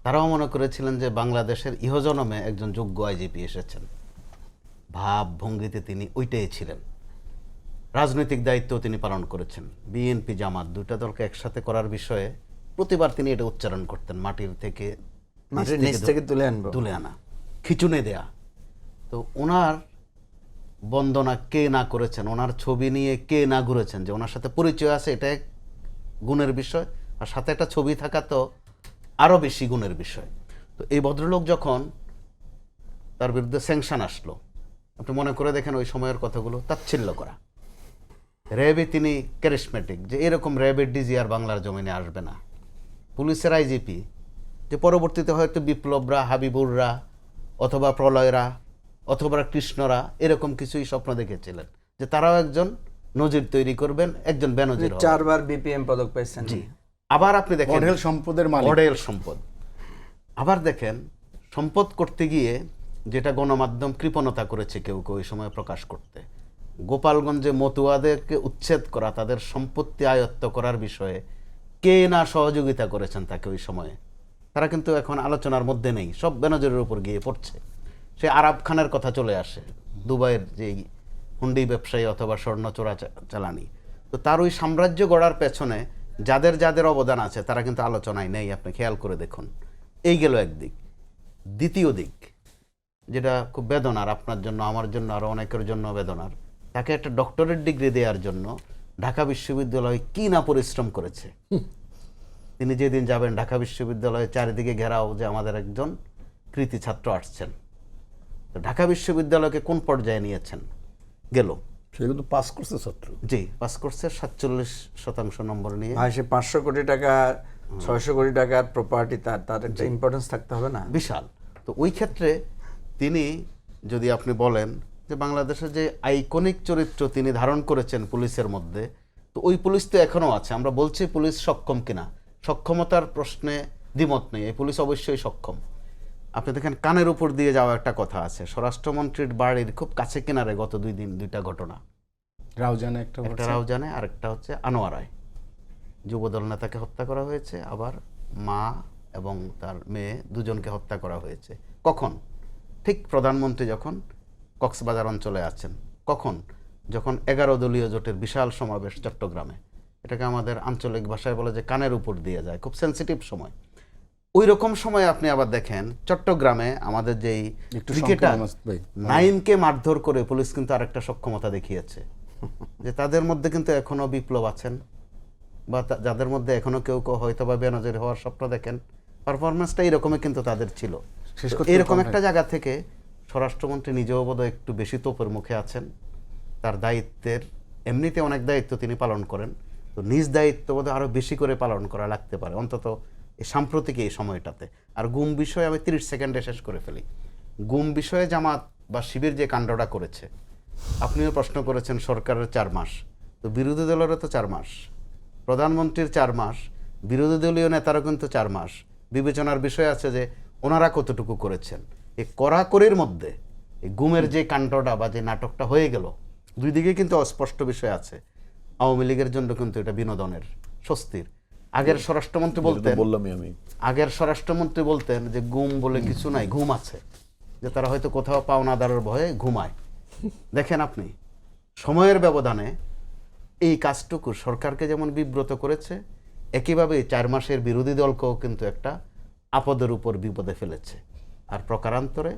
তারাও মনে করেছিলেন যে বাংলাদেশের ইহজনমে একজন যোগ্য আইজিপি এসেছেন, ভাব ভঙ্গিতে তিনি ওইটাই ছিলেন। রাজনৈতিক দায়িত্ব তিনি পালন করেছেন। বিএনপি জামাত দুইটা দলকে একসাথে করার বিষয়ে প্রতিবার তিনি এটা উচ্চারণ করতেন, মাটির থেকে নিচ থেকে তুলে আনা, খিচুনে দেয়া। তো ওনার বন্দনা কে না করেছেন, ওনার ছবি নিয়ে কে না ঘুরেছেন, যে ওনার সাথে পরিচয় আছে, এটা এক গুণের বিষয়, আর সাথে একটা ছবি থাকা তো আরও বেশি গুণের বিষয়। তো এই ভদ্রলোক যখন তার বিরুদ্ধে স্যাংশন আসলো, আপনি মনে করে দেখেন ওই সময়ের কথাগুলো তাচ্ছিল্য করা। র্যাবে তিনি ক্যারিসমেটিক, যে এরকম র্যাবের ডিজি আর বাংলার জমিনে আসবে না। পুলিশের আইজিপি, যে পরবর্তীতে হয়তো বিপ্লবরা, হাবিবুররা অথবা প্রলয়রা অথবা কৃষ্ণরা এরকম কিছুই স্বপ্ন দেখেছিলেন যে তারাও একজন নজির তৈরি করবেন, একজন বেনজির হবেন। 4 বার বিপিএম পদক পেয়েছেন। জি, আবার আপনি দেখেন অঢেল সম্পদের মালিক, অঢেল সম্পদ। আবার দেখেন সম্পদ করতে গিয়ে যেটা গণমাধ্যম কৃপণতা করেছে কেউ কেউ ওই সময় প্রকাশ করতে, গোপালগঞ্জে মতুয়াদেরকে উচ্ছেদ করা, তাদের সম্পত্তি আয়ত্ত করার বিষয়ে কে না সহযোগিতা করেছেন তাকে ওই সময়ে, তারা কিন্তু এখন আলোচনার মধ্যে নেই, সব বেনজিরের উপর গিয়ে পড়ছে। সে আরাব খানের কথা চলে আসে, দুবাইয়ের যে হুন্ডি ব্যবসায়ী অথবা স্বর্ণ চোরা চালানি। তো তার ওই সাম্রাজ্য গড়ার পেছনে যাদের যাদের অবদান আছে তারা কিন্তু আলোচনায় নেই, আপনি খেয়াল করে দেখুন। এই গেল একদিক। দ্বিতীয় দিক যেটা খুব বেদনার, আপনার জন্য, আমার জন্য, আরও অনেকের জন্য বেদনার, তাকে একটা ডক্টরেট ডিগ্রি দেওয়ার জন্য ঢাকা বিশ্ববিদ্যালয় কি না পরিশ্রম করেছে। তিনি যেদিন যাবেন ঢাকা বিশ্ববিদ্যালয়ে চারিদিকে ঘেরাও যে আমাদের একজন কৃতি ছাত্র আসছেন। তো ঢাকা বিশ্ববিদ্যালয়কে কোন পর্যায়ে নিয়েছেন গেল, সে কিন্তু পাস করছে ছাত্র। জি, পাস করছে 47% নম্বর নিয়ে। ভাই, সে 500 কোটি টাকা 600 কোটি টাকার প্রপার্টি, তার একটা ইম্পর্টেন্স থাকতে হবে না? বিশাল। তো ওই ক্ষেত্রে তিনি যদি আপনি বলেন যে বাংলাদেশের যে আইকনিক চরিত্র তিনি ধারণ করেছেন পুলিশের মধ্যে, তো ওই পুলিশ তো এখনও আছে। আমরা বলছি পুলিশ সক্ষম কিনা, সক্ষমতার প্রশ্নে দ্বিমত নেই, এই পুলিশ অবশ্যই সক্ষম। আপনি দেখেন কানের উপর দিয়ে যাওয়া একটা কথা আছে, স্বরাষ্ট্রমন্ত্রীর বাড়ির খুব কাছে কিনারে গত 2 দিন 2টা ঘটনা, রাউজানে একটা একটা রাউজানে আর একটা হচ্ছে আনোয়ারায় যুবদল নেতাকে হত্যা করা হয়েছে, আবার মা এবং তার মেয়ে দুজনকে হত্যা করা হয়েছে। কখন? ঠিক প্রধানমন্ত্রী যখন কক্সবাজার অঞ্চলে আছেন। কখন? যখন 11 দলীয় জোটের বিশাল সমাবেশ চট্টগ্রামে, এটাকে আমাদের আঞ্চলিক ভাষায় বলে যে কানের উপর দিয়ে যায়, খুব সেন্সিটিভ সময়। ওই রকম সময় আপনি আবার দেখেন চট্টগ্রামে আমাদের যেই ক্রিকেটার নাইমকে মারধর করে পুলিশ কিন্তু আরেকটা সক্ষমতা দেখিয়েছে, যে তাদের মধ্যে কিন্তু এখনো বিপ্লব আছেন, বা যাদের মধ্যে এখনো কেউ কেউ হয়তো বা বেনজির হওয়ার স্বপ্ন দেখেন। পারফরমেন্সটা এইরকমই কিন্তু তাদের ছিল। এরকম একটা জায়গা থেকে স্বরাষ্ট্রমন্ত্রী নিজেও বোধহয় একটু বেশি তোপের মুখে আছেন। তার দায়িত্বের এমনিতে অনেক দায়িত্ব তিনি পালন করেন, তো নিজ দায়িত্ব বোধহয় আরও বেশি করে পালন করা লাগতে পারে, অন্তত এই সাম্প্রতিক এই সময়টাতে। আর গুম বিষয়ে আমি 30 সেকেন্ডে শেষ করে ফেলি। গুম বিষয়ে জামাত বা শিবির যে কাণ্ডটা করেছে, আপনিও প্রশ্ন করেছেন সরকারের 4 মাস, তো বিরোধী দলেরও তো 4 মাস, প্রধানমন্ত্রীর 4 মাস, বিরোধী দলীয় নেতারও কিন্তু 4 মাস। বিবেচনার বিষয় আছে যে ওনারা কতটুকু করেছেন। এই কড়াকড়ির মধ্যে এই গুমের যে কাণ্ডটা বা যে নাটকটা হয়ে গেল, দুই দিকে কিন্তু অস্পষ্ট বিষয় আছে। আওয়ামী লীগের জন্য কিন্তু এটা বিনোদনের, স্বস্তির। আগের স্বরাষ্ট্রমন্ত্রী বলতেন, আগের স্বরাষ্ট্রমন্ত্রী বলতেন যে গুম বলে কিছু নাই, ঘুম আছে, যে তারা হয়তো কোথাও পাওনাদারের ভয়ে ঘুমায়। দেখেন আপনি সময়ের ব্যবধানে এই কাজটুকু সরকারকে যেমন বিব্রত করেছে, একইভাবে 4 মাসের বিরোধী দলকেও কিন্তু একটা আপদের উপর বিপদে ফেলেছে। আর প্রকারান্তরে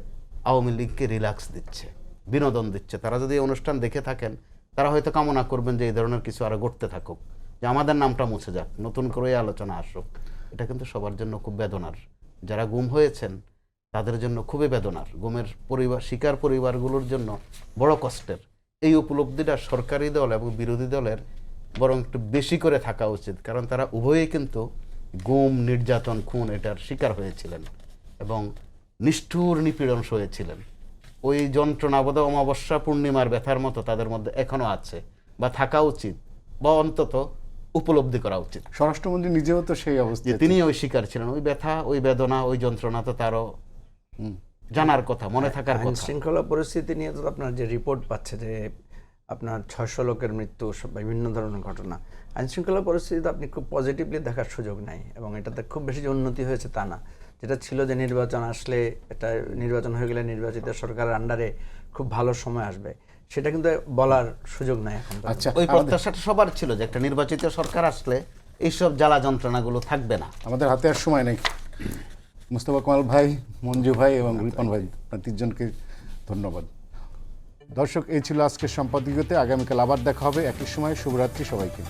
আওয়ামী লীগকে রিল্যাক্স দিচ্ছে, বিনোদন দিচ্ছে। তারা যদি এই অনুষ্ঠান দেখে থাকেন, তারা হয়তো কামনা করবেন যে এই ধরনের কিছু আরো ঘটতে থাকুক, যে আমাদের নামটা মুছে যাক, নতুন করে এই আলোচনা আসুক। এটা কিন্তু সবার জন্য খুব বেদনার। যারা গুম হয়েছেন তাদের জন্য খুবই বেদনার, গুমের পরিবার শিকার পরিবারগুলোর জন্য বড় কষ্টের। এই উপলব্ধিটা সরকারি দল এবং বিরোধী দলের বরং একটু বেশি করে থাকা উচিত, কারণ তারা উভয়েই কিন্তু গুম, নির্যাতন, খুন এটার শিকার হয়েছিলেন এবং নিষ্ঠুর নিপীড়ন সয়েছিলেন। ওই যন্ত্রণাবোধ অমাবস্যা পূর্ণিমার ব্যথার মতো তাদের মধ্যে এখনো আছে, বা থাকা উচিত, বা অন্তত উপলব্ধি করা উচিত। স্বরাষ্ট্রমন্ত্রী নিজেও তো সেই যে অবস্থায় তিনি ওই শিকার ছিলেন, ওই ব্যথা, ওই বেদনা, ওই যন্ত্রণা তো তারও জানার কথা, মনে থাকার কথা। শৃঙ্খলা পরিস্থিতি নিয়ে তো আপনার যে রিপোর্ট পাচ্ছে যে আপনার 600 লোকের মৃত্যু, বিভিন্ন ধরনের ঘটনা, আইন শৃঙ্খলা পরিস্থিতিতে আপনি খুব পজিটিভলি দেখার সুযোগ নাই, এবং এটাতে খুব বেশি যে উন্নতি হয়েছে তা না। যেটা ছিল যে নির্বাচন আসলে, এটা নির্বাচন হয়ে গেলে নির্বাচিত সরকারের আন্ডারে খুব ভালো সময় আসবে, সেটা কিন্তু বলার সুযোগ নাই এখন। আচ্ছা, ওই প্রত্যাশাটা সবার ছিল যে একটা নির্বাচিত সরকার আসলে এইসব জ্বালা যন্ত্রণাগুলো থাকবে না। আমাদের হাতে আর সময় নেই। মুস্তফা কামাল ভাই, মঞ্জু ভাই এবং রিপন ভাই, আপনার 3 জনকে ধন্যবাদ। দর্শক, এই ছিল আজকের সম্পাদকীয়তে। আগামীকাল আবার দেখা হবে একই সময়। শুভরাত্রি সবাইকে।